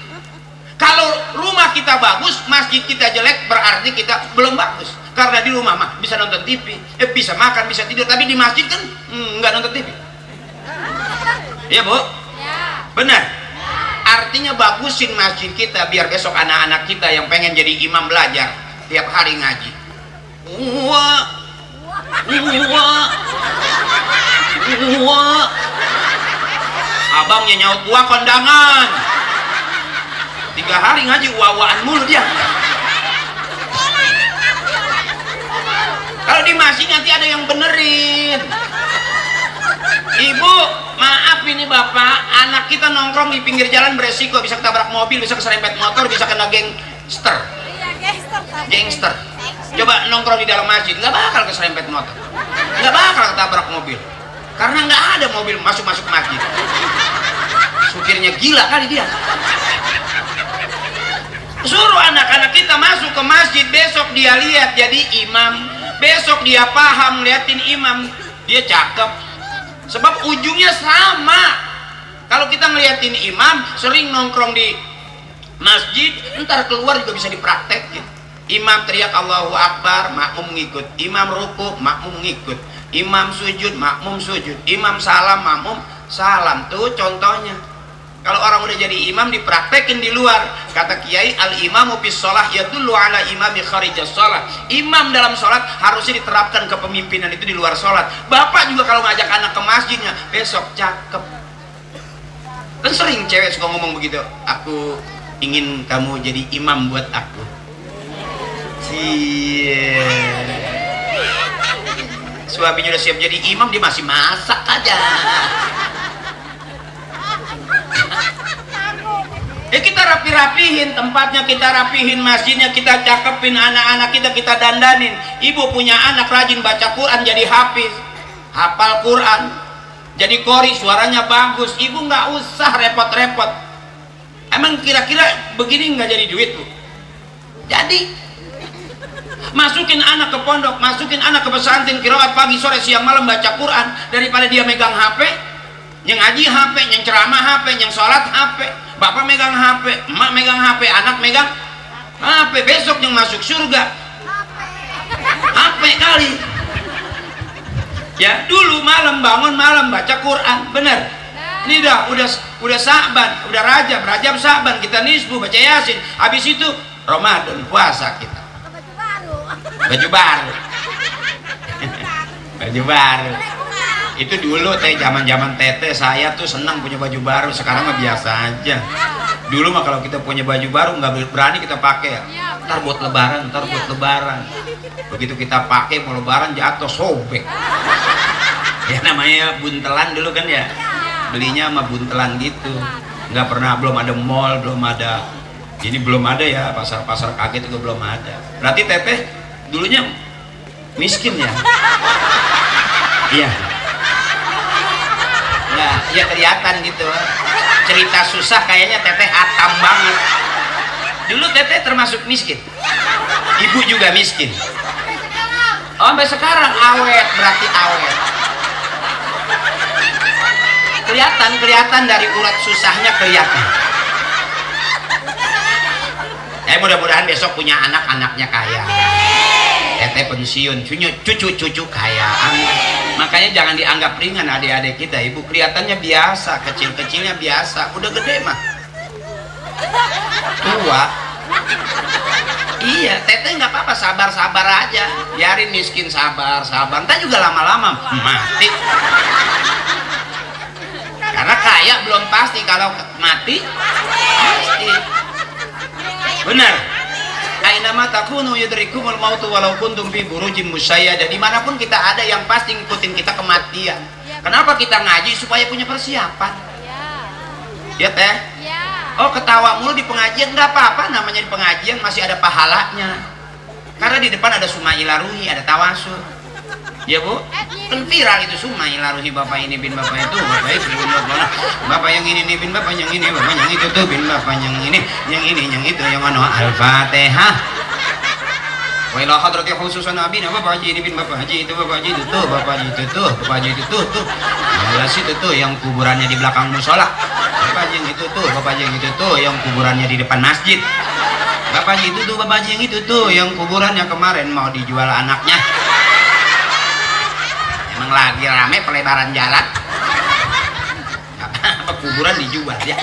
Kalau rumah kita bagus, masjid kita jelek, berarti kita belum bagus. Karena di rumah mah bisa nonton TV, bisa makan, bisa tidur. Tapi di masjid kan nggak nonton TV. Iya, Bu? Benar? Artinya bagusin masjid kita, biar besok anak-anak kita yang pengen jadi imam belajar tiap hari ngaji. Abangnya nyaut gua kondangan. 3 hari ngaji wawaan mulu dia. Kalau di masjid nanti ada yang benerin. Ibu, maaf ini bapak, anak kita nongkrong di pinggir jalan beresiko, bisa ketabrak mobil, bisa keserempet motor, bisa kena gangster. Gangster. Coba nongkrong di dalam masjid, nggak bakal keserempet motor, nggak bakal ketabrak mobil, karena nggak ada mobil masuk masjid. Supirnya gila kali dia. Suruh anak-anak kita masuk ke masjid, besok dia lihat jadi imam, besok dia paham liatin imam, dia cakep. Sebab ujungnya sama. Kalau kita ngeliatin imam sering nongkrong di masjid, ntar keluar juga bisa dipraktekin. Imam teriak Allahu Akbar, makmum ngikut. Imam ruku, makmum ngikut. Imam sujud, makmum sujud. Imam salam, makmum salam. Tuh contohnya. Kalau orang udah jadi imam dipraktekin di luar. Kata Kiai, al-imamu bis sholah yadullu ala imami kharijas sholah. Imam dalam sholat harusnya diterapkan kepemimpinan itu di luar sholat. Bapak juga kalau ngajak anak ke masjidnya, besok cakep. Kan sering cewek suka ngomong begitu, aku ingin kamu jadi imam buat aku. Cie. Suaminya udah siap jadi imam, dia masih masak aja. Ya kita rapihin tempatnya, kita rapihin masjidnya, kita cakepin anak-anak kita dandanin. Ibu punya anak rajin baca Quran, jadi hafiz, hafal Quran, jadi qori, suaranya bagus. Ibu nggak usah repot-repot. Emang kira-kira begini nggak jadi duit, Bu? Jadi masukin anak ke pondok, masukin anak ke pesantren, qiraat pagi sore siang malam baca Quran, daripada dia megang HP, yang ngaji HP, yang ceramah HP, yang sholat HP. Bapak megang HP, emak megang HP, anak megang HP. Besok yang masuk surga HP kali. Ya dulu malam bangun malam baca Quran, bener. Ini udah Sa'ban, udah Rajab Sa'ban, kita nisbu baca Yasin. Habis itu Ramadan puasa kita. Baju baru. Baju baru. Itu dulu zaman teteh saya tuh senang punya baju baru. Sekarang mah biasa aja. Dulu mah kalau kita punya baju baru nggak berani kita pakai. Ntar buat lebaran. Begitu kita pakai mau lebaran jatuh sobek. Ya namanya buntelan dulu kan ya. Belinya sama buntelan gitu. Nggak pernah, belum ada mall, belum ada. Ini belum ada ya, pasar kaget juga belum ada. Berarti teteh dulunya miskin ya. Iya. Nah, ya kelihatan gitu. Cerita susah kayaknya teteh hatam banget. Dulu teteh termasuk miskin. Ibu juga miskin. Oh, sampai sekarang awet, berarti awet. kelihatan dari urat susahnya kelihatan. Mudah-mudahan besok punya anak-anaknya kaya. Teteh pensiun, cucu kaya. Makanya jangan dianggap ringan adik-adik kita. Ibu kelihatannya biasa, kecil-kecilnya biasa, udah gede mah tua. Iya, teteh nggak apa-apa, sabar-sabar aja, biarin miskin sabar, ntar juga lama-lama mati. Karena kaya belum pasti, kalau mati pasti. Benar. Ainama takunu yudrikumul mautu walau kuntum fi burujim musyayyada. Dimanapun kita ada, yang pasti ngikutin kita kematian. Kenapa kita ngaji? Supaya punya persiapan. Ya teh. Oh, ketawa mulu di pengajian, nggak apa-apa, namanya di pengajian masih ada pahalanya. Karena di depan ada Sumaila Ruhi, ada tawasul. Ya Bu, kan viral itu Sumaila Ruhi, bapak ini bin bapak itu, bapak itu bin bapak yang ini nih bin bapak yang ini, bapak yang itu tuh bin bapak yang ini, yang itu, yang mana Al-Fatihah. Wa ila hadrati khususan Nabi, bapak haji ini bin bapak haji itu, bapak haji itu tuh, bapak haji itu tuh, bapak haji itu tuh, jelas itu tuh yang kuburannya di belakang musola. Bapak haji yang itu tuh, bapak haji yang itu tuh, yang kuburannya di depan masjid. Bapak haji itu tuh, bapak haji yang itu tuh, yang kuburannya kemarin mau dijual anaknya. Emang lagi rame pelebaran jalan. Apa kuburan dijual ya?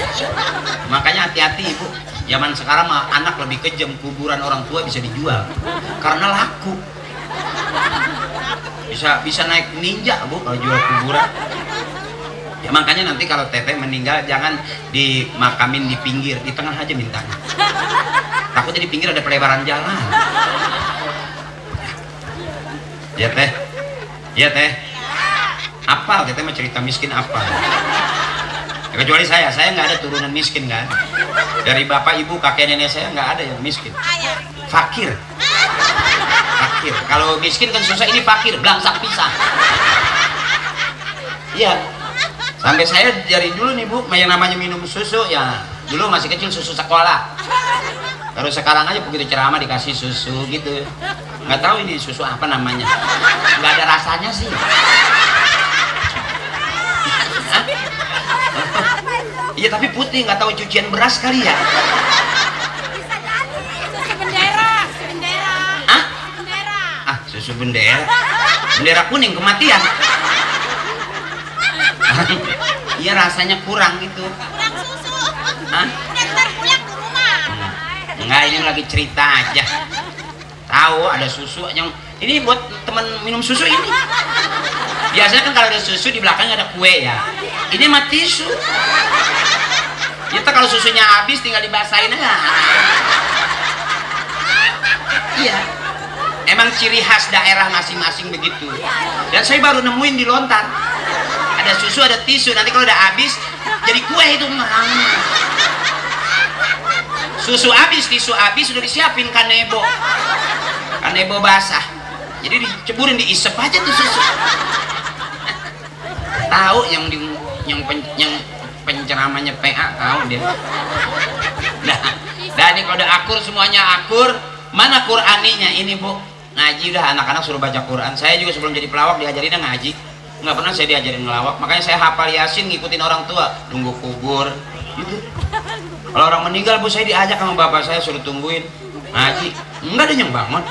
Makanya hati-hati Ibu. Zaman sekarang mah anak lebih kejam, kuburan orang tua bisa dijual karena laku. Bisa naik ninja Bu kalau jual kuburan. Ya makanya nanti kalau teteh meninggal jangan dimakamin di pinggir, di tengah aja mintanya. Takutnya di pinggir ada pelebaran jalan. Ya teh. Ya teh. Apal teteh mah cerita miskin apal. Ya, kecuali saya nggak ada turunan miskin kan. Dari bapak ibu kakek nenek saya nggak ada yang miskin. Fakir. Kalau miskin kan susah, ini fakir, belangsak pisah. Iya. Sampai saya dari dulu nih Bu, yang namanya minum susu ya dulu masih kecil susu sekolah. Terus sekarang aja begitu ceramah dikasih susu gitu. Nggak tahu ini susu apa namanya. Nggak ada rasanya sih. Iya tapi putih, nggak tahu cucian beras kali ya. Susu bendera. Ah? Susu bendera. Bendera kuning kematian. Iya rasanya kurang gitu. Kurang susu. Hah? Ntar pulang ke rumah. Enggak, ini lagi cerita aja. Tahu ada susu yang ini buat teman minum susu ini. Biasanya kan kalau ada susu di belakangnya ada kue ya. Ini mah tisu. Itu kalau susunya habis tinggal dibasahin aja. Iya. Emang ciri khas daerah masing-masing begitu. Dan saya baru nemuin di Lontar. Ada susu, ada tisu. Nanti kalau udah habis jadi kue itu. Susu habis, tisu habis, sudah disiapin kanebo basah. Jadi diceburin, diisep aja tuh susu. Tahu yang penceramanya PA tahu dia. Nah, ini kalau udah akur semuanya akur. Mana Qur'aninya ini Bu? Ngaji udah, anak-anak suruh baca Quran. Saya juga sebelum jadi pelawak diajarin ngaji. Nggak pernah saya diajarin ngelawak. Makanya saya hafal Yasin ngikutin orang tua. Nunggu kubur gitu. Kalau orang meninggal Bu, saya diajak sama bapak saya suruh tungguin ngaji. Enggak ada yang bangun.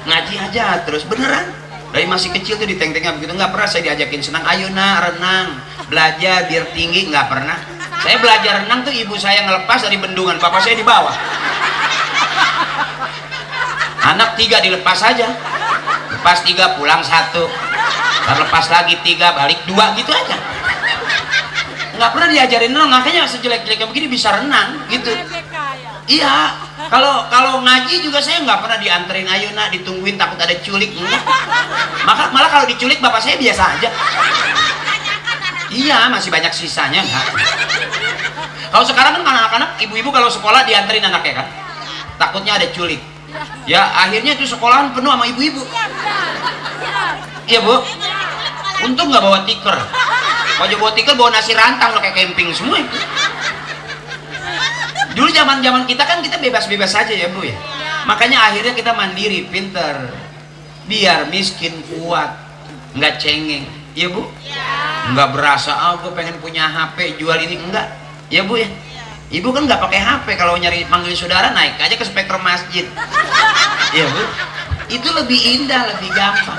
Ngaji aja terus beneran. Dari masih kecil tuh diteng-tengnya begitu, nggak pernah saya diajakin senang. Ayo nak renang, belajar biar tinggi, nggak pernah. Saya belajar renang tuh ibu saya ngelepas dari bendungan, bapak saya di bawah. Anak 3 dilepas saja, lepas 3 pulang 1, lepas lagi 3 balik 2 gitu aja. Nggak pernah diajarin renang, makanya sejelek-jeleknya begini bisa renang gitu. Iya, kalau ngaji juga saya nggak pernah dianterin, ayo nak ditungguin takut ada culik. Enggak. Malah kalau diculik bapak saya biasa aja. Iya, masih banyak sisanya enggak. Kalau sekarang kan anak-anak, ibu-ibu kalau sekolah dianterin anaknya kan, takutnya ada culik. Ya akhirnya itu sekolahan penuh sama ibu-ibu. Iya Bu, untung nggak bawa tikar. Kalau bawa tikar bawa nasi rantang lo kayak camping semua itu. Dulu zaman kita kan kita bebas-bebas saja ya Bu ya. Makanya akhirnya kita mandiri, pinter, biar miskin kuat, nggak cengeng. Iya Bu? Nggak berasa, oh gue pengen punya HP jual ini, enggak ya Bu ya. Ibu kan nggak pakai HP, kalau nyari manggil saudara naik aja ke speaker masjid. Iya Bu, itu lebih indah, lebih gampang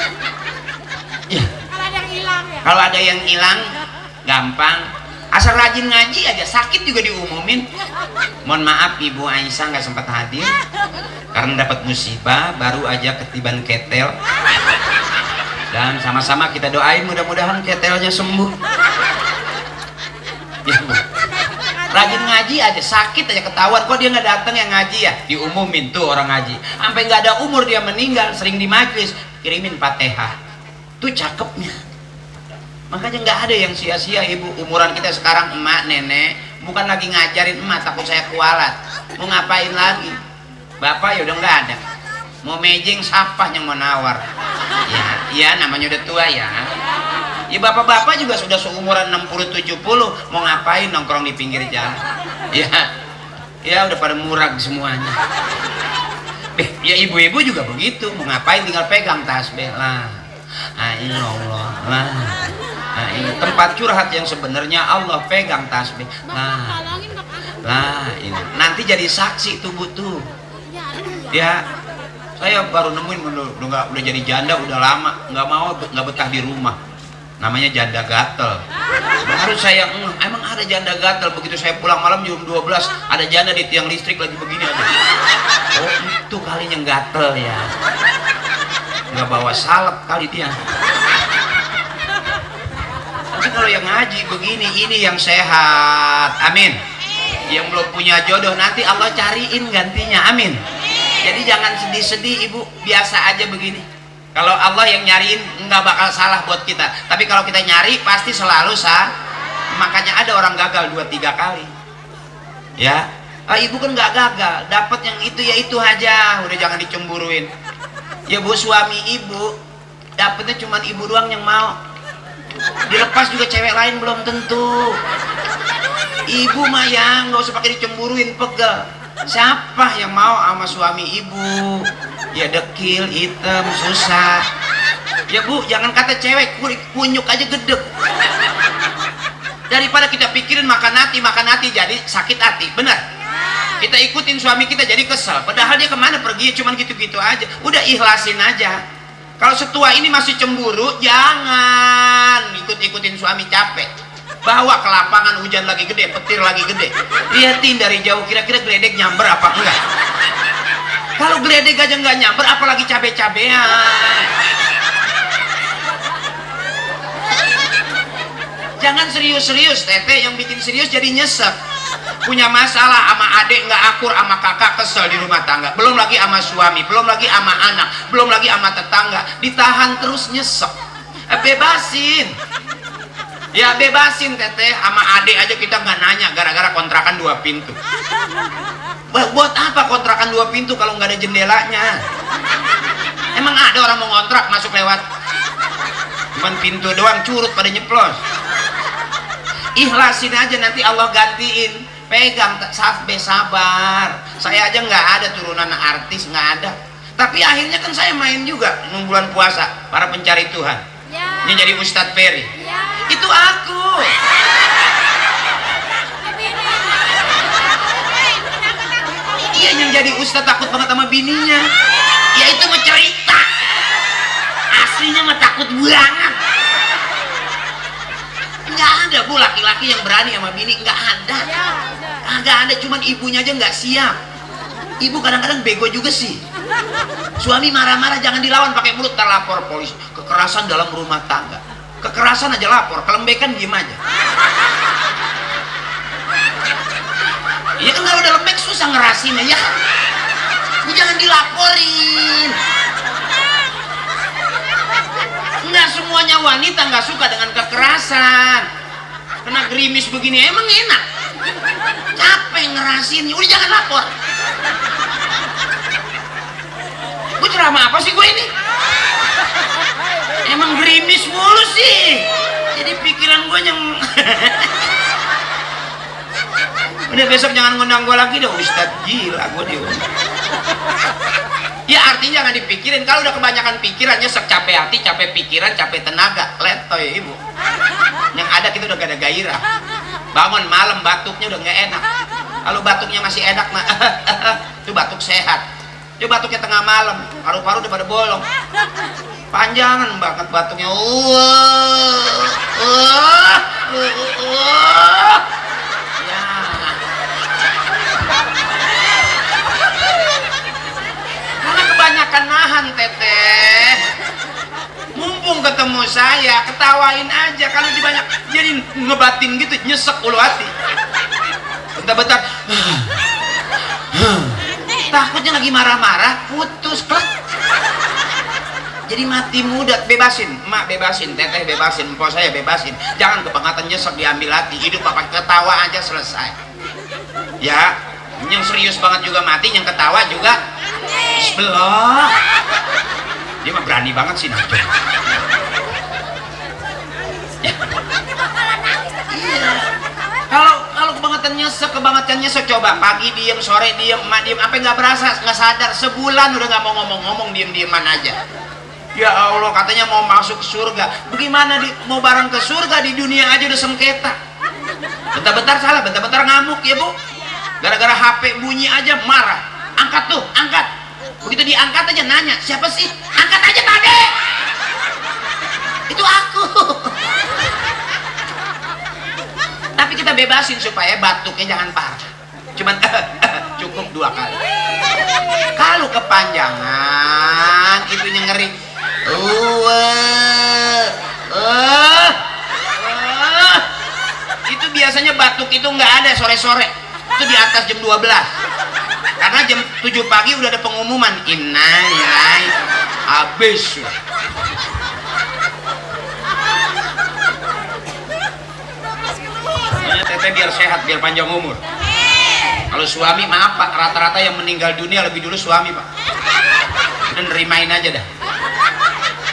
ya. Kalau ada yang hilang ya. Kalau ada yang hilang gampang, asal rajin ngaji aja, sakit juga diumumin. Mohon maaf Ibu Aisyah nggak sempat hadir karena dapat musibah, baru aja ketiban ketel. Dan sama-sama kita doain mudah-mudahan ketelnya sembuh ya Bu. Rajin ngaji aja, sakit aja ketahuan kok dia nggak datang yang ngaji ya, diumumin tuh orang ngaji sampai nggak ada umur dia meninggal, sering di majelis kirimin Fatihah. Tuh cakepnya. Makanya nggak ada yang sia-sia Ibu. Umuran kita sekarang emak nenek bukan lagi ngajarin emak, takut saya kualat. Mau ngapain lagi? Bapak ya udah nggak ada. Mau mejeng siapa yang mau nawar? Ya namanya udah tua ya. Ya bapak-bapak juga sudah seumuran 60-70, mau ngapain nongkrong di pinggir jalan? Ya udah pada murag semuanya. Ya ibu-ibu juga begitu, mau ngapain tinggal pegang tasbih lah. Allah lah. Tempat curhat yang sebenarnya Allah, pegang tasbih lah ini. Nanti jadi saksi tuh butuh. Ya saya baru nemuin udah jadi janda udah lama, nggak betah di rumah, namanya janda gatel. Baru saya emang ada janda gatel, begitu saya pulang malam jam 12 ada janda di tiang listrik lagi begini aja. Oh itu kali yang gatel ya, nggak bawa salep kali dia. Tapi kalau yang ngaji begini ini yang sehat, amin. Yang belum punya jodoh nanti Allah cariin gantinya, amin. Jadi jangan sedih-sedih Ibu, biasa aja begini. Kalau Allah yang nyariin nggak bakal salah buat kita. Tapi kalau kita nyari pasti selalu sah. Makanya ada orang gagal 2-3 kali. Ya, Ibu kan nggak gagal, dapat yang itu ya itu aja. Udah jangan dicemburuin. Ya Bu, suami Ibu dapetnya cuma Ibu doang yang mau. Dilepas juga cewek lain belum tentu. Ibu mah yang nggak usah pakai dicemburuin, pegel. Siapa yang mau sama suami Ibu? Ya dekil, hitam, susah. Ya Bu, jangan kata cewek, kunyuk aja gedek. Daripada kita pikirin makan hati jadi sakit hati, benar? Kita ikutin suami kita jadi kesel, padahal dia kemana pergi cuman gitu-gitu aja. Udah ikhlasin aja. Kalau setua ini masih cemburu, jangan ikut-ikutin suami, capek. Bawa ke lapangan, hujan lagi gede, petir lagi gede, liatin dari jauh kira-kira geledek nyamber apa enggak. Kalau geledek aja nggak nyamber apalagi cabe-cabean. Jangan serius-serius Tete, yang bikin serius jadi nyesek. Punya masalah sama adik nggak akur, sama kakak kesel di rumah tangga, belum lagi sama suami, belum lagi sama anak, belum lagi sama tetangga, ditahan terus nyesek. Bebasin. Ya bebasin Teteh, sama adik aja kita nggak nanya gara-gara kontrakan 2 pintu. Buat apa kontrakan 2 pintu kalau nggak ada jendelanya? Emang ada orang mau ngontrak masuk lewat cuman pintu doang, curut pada nyeplos. Ikhlasin aja, nanti Allah gantiin. Pegang sabar. Saya aja nggak ada turunan artis, nggak ada. Tapi akhirnya kan saya main juga bulan puasa, para pencari Tuhan. Ini jadi Ustadz Ferry. Itu aku. Iya yang jadi ustadz takut banget sama bininya. Ya itu mah cerita. Aslinya mah takut banget. Nggak ada Bu laki-laki yang berani sama bini, nggak ada. Nggak ada, cuman ibunya aja nggak siap. Ibu kadang-kadang bego juga sih. Suami marah-marah jangan dilawan pakai mulut, ntar lapor polisi. Kekerasan dalam rumah tangga. Kekerasan aja lapor, kelembekan diem aja. Ya kan kalau udah lembek susah ngerasinnya ya. Ini jangan dilaporin. Nggak semuanya wanita nggak suka dengan kekerasan. Kena gerimis begini emang enak. Capek ngerasinnya, udah jangan lapor. Gue ceramah apa sih gue ini? Emang gerimis mulu sih. Jadi pikiran gue yang udah besok jangan ngundang gue lagi deh, Ustadz gila gue diundang. Ya artinya jangan dipikirin. Kalau udah kebanyakan pikirannya, capek hati, capek pikiran, capek tenaga, letoy Ibu. Yang ada kita udah gak ada gairah. Bangun malam batuknya udah nggak enak. Kalau batuknya masih enak mah itu batuk sehat. Itu batuknya tengah malam, paru-paru udah pada bolong. Panjangan banget batuknya. Ya. Karena kebanyakan nahan, Teteh. Mumpung ketemu saya, ketawain aja. Kalau dibanyak jadi ngebatin gitu, nyesek ulu hati. Bentar-bentar. Takutnya lagi marah-marah, putus klak. Jadi mati muda. Bebasin, emak bebasin, teteh bebasin, empok saya bebasin. Jangan kebangetan nyesek diambil hati. Hidup apa ketawa aja selesai. Ya, yang serius banget juga mati, yang ketawa juga. Bismillah. Dia mah berani banget sih Najo. Ya. Iya. Kalau kebangetan nyesek coba pagi diem, sore diem, emak diem, apa nggak berasa, nggak sadar, sebulan udah nggak mau ngomong diem-dieman aja. Ya Allah, katanya mau masuk ke surga. Bagaimana mau bareng ke surga, di dunia aja udah sengketa. Bentar-bentar salah, bentar-bentar ngamuk ya Bu. Gara-gara HP bunyi aja marah. Angkat tuh, angkat. Begitu diangkat aja nanya, siapa sih? Angkat aja tadi. Itu aku. Tapi kita bebasin supaya batuknya jangan parah. Cuman cukup 2 kali. Kalau kepanjangan itunya ngeri. Itu biasanya batuk itu nggak ada sore-sore. Itu di atas jam 12. Karena jam 7 pagi udah ada pengumuman. Innalillahi. Habis. Teteh biar sehat, biar panjang umur. Kalau suami maaf Pak, rata-rata yang meninggal dunia lebih dulu suami Pak. Udah nerimain aja dah.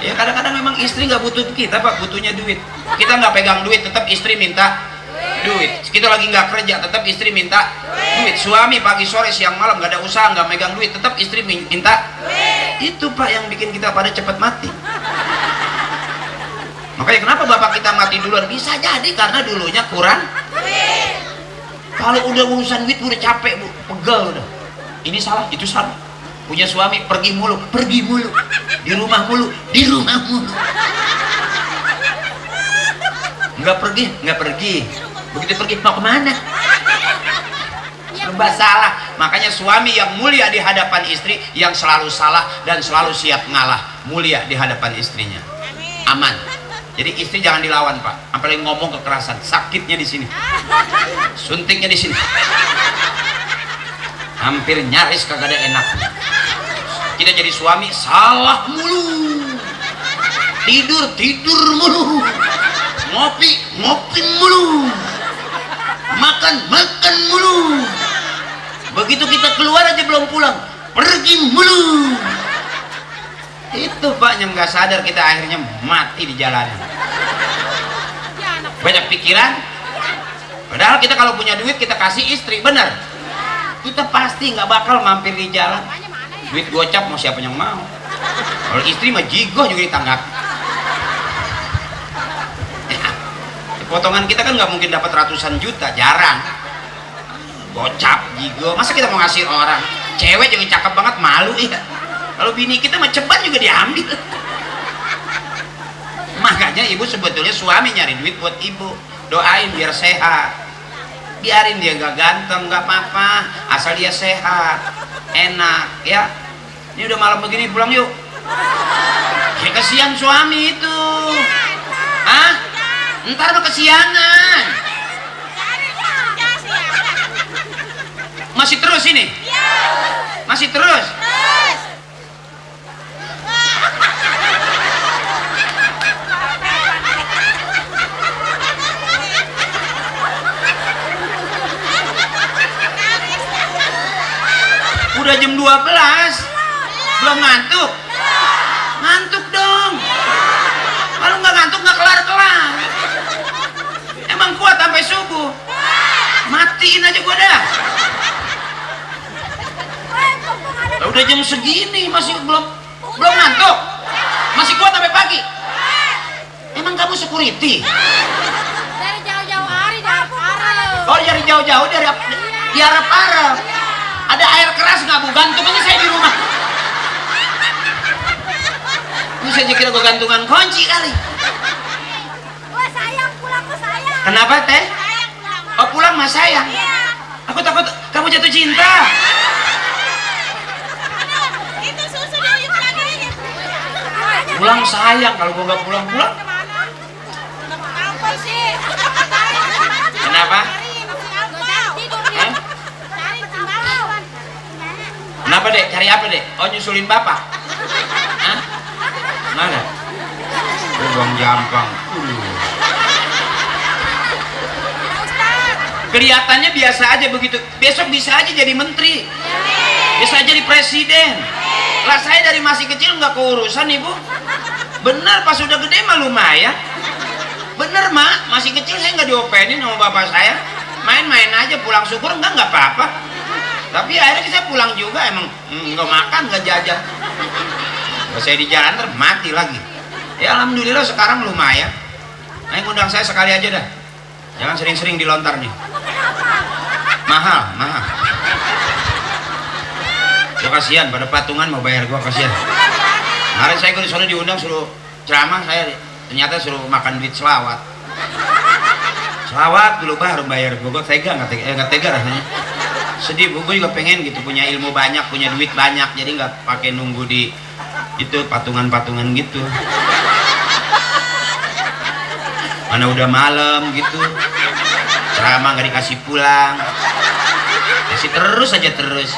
Ya kadang-kadang memang istri nggak butuh kita Pak, butuhnya duit. Kita nggak pegang duit, tetap istri minta duit. Kita lagi nggak kerja, tetap istri minta duit. Suami pagi sore siang malam nggak ada usaha, nggak megang duit, tetap istri minta duit. Itu Pak yang bikin kita pada cepat mati. Makanya kenapa bapak kita mati duluan? Bisa jadi karena dulunya kurang duit. Kalau udah urusan duit udah capek Bu, pegel udah. Ini salah, itu salah. Punya suami pergi mulu, di rumah mulu. Nggak pergi. Begitu pergi mau kemana? Serba salah. Makanya suami yang mulia di hadapan istri, yang selalu salah dan selalu siap ngalah, mulia di hadapan istrinya. Aman. Jadi istri jangan dilawan Pak, apalagi ngomong kekerasan, sakitnya di sini, suntiknya di sini, hampir nyaris kagak ada enaknya. Kita jadi suami salah mulu, tidur mulu, ngopi mulu, makan mulu. Begitu kita keluar aja belum pulang, pergi mulu. Itu Pak yang nggak sadar kita akhirnya mati di jalanan. Banyak pikiran. Padahal kita kalau punya duit kita kasih istri, bener. Kita pasti nggak bakal mampir di jalan. Duit gocap mau siapa yang mau? Kalau istri mah jigoh juga ditanggap. Ya, potongan kita kan nggak mungkin dapat ratusan juta, jarang. Gocap, jigoh. Masa kita mau ngasih orang? Cewek jangan cakep banget, malu ya. Kalau bini kita mah cepat juga diambil. Makanya ibu sebetulnya suami nyari duit buat ibu. Doain biar sehat. Biarin dia gak ganteng, gak apa-apa. Asal dia sehat, enak ya. Ini udah malam begini pulang yuk. Ya kesian suami itu. Hah? Ntar mah kesianan. Masih terus ini? Masih terus? Udah jam 12 belum ngantuk? Ngantuk dong. Kalau nggak ngantuk nggak kelar-kelar. Emang kuat sampai subuh? Matiin aja gua dah. Udah jam segini masih belum ngantuk? Masih kuat sampai pagi? Emang kamu security? Dari jauh-jauh hari dari Arab. Oh, dari jauh-jauh di Arab-Arab. Ada air keras nggak Bu? Gantung aja saya di rumah. Ini saya kira gue gantungan kunci kali. Wah sayang, pulang ke saya. Kenapa teh? Sayang pulang. Oh pulang mas sayang. Iya. Aku takut kamu jatuh cinta. Itu susu dari lagi. Pulang sayang, kalau gua nggak pulang-pulang. Apa sih? Kenapa? Hah? Kenapa dek? Cari apa dek? Oh nyusulin bapak? Hah? Mana? Oh Bang Jampang. Kelihatannya biasa aja begitu. Besok bisa aja jadi menteri. Bisa jadi presiden. Lah saya dari masih kecil nggak keurusan ibu. Bener pas udah gede mah lumayan. Bener mak, masih kecil saya nggak diopenin sama bapak saya. Main-main aja, pulang syukur nggak apa-apa. Tapi akhirnya saya pulang juga emang nggak makan nggak jajan. Pas saya di jalan mati lagi. Ya alhamdulillah sekarang lumayan. Nah ngundang saya sekali aja dah. Jangan sering-sering dilontar nih. Mahal. Gua kasihan pada patungan mau bayar gua kasihan. Kemarin saya ke sana diundang suruh ceramah, saya ternyata suruh makan duit selawat. Selawat dulu baru bayar gua tega nggak tega rasanya. Sedih, gua juga pengen gitu punya ilmu banyak, punya duit banyak, jadi nggak pakai nunggu di itu patungan-patungan gitu. Mana udah malam gitu, ceramah nggak dikasih pulang, kasih terus aja terus.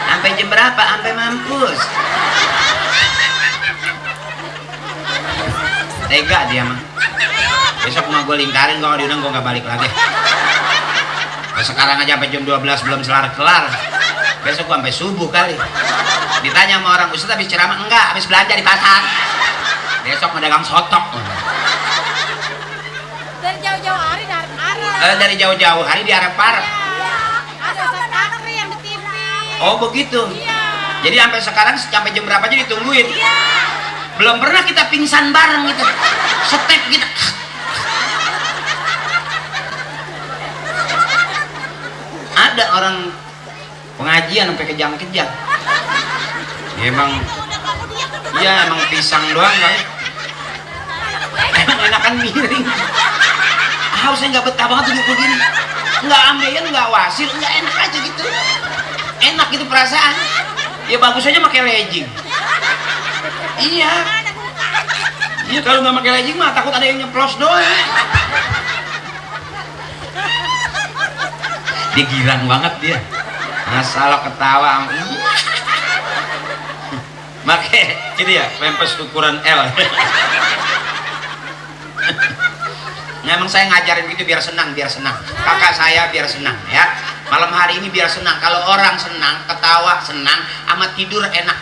Sampai jam berapa? Sampai mampus. Tega dia mah. Besok mau gue lingkarin, gue diundang gue nggak balik lagi. Nah, sekarang aja sampai jam 12 belum kelar. Besok gue sampai subuh kali. Ditanya sama orang, Ustaz habis ceramah? Enggak, habis belanja di pasar. Besok mau dagang sotok. Dari jauh-jauh hari dari Arab. Dari jauh-jauh hari di Arab-Arab. Ada Ustaz yang di TV. Oh begitu. Iya. Jadi sampai sekarang sampai jam berapa aja ditungguin. Iya. Belum pernah kita pingsan bareng gitu. Step gitu. Ada orang pengajian sampai kejang-kejang. Ya, emang iya emang pisang doang kali. Emang enakan miring. Saya nggak betah banget duduk begini. Nggak ambeien, nggak wasil, nggak enak aja gitu. Enak gitu perasaan. Ya bagus aja pakai legging. Iya. Iya kalau nggak pakai legging mah takut ada yang nyeplos doang. Dia girang banget dia. Masalah ketawa. Make gitu ya, pempes ukuran L. Nah, emang saya ngajarin gitu biar senang. Kakak saya biar senang ya. Malam hari ini biar senang. Kalau orang senang, ketawa senang, amat tidur enak.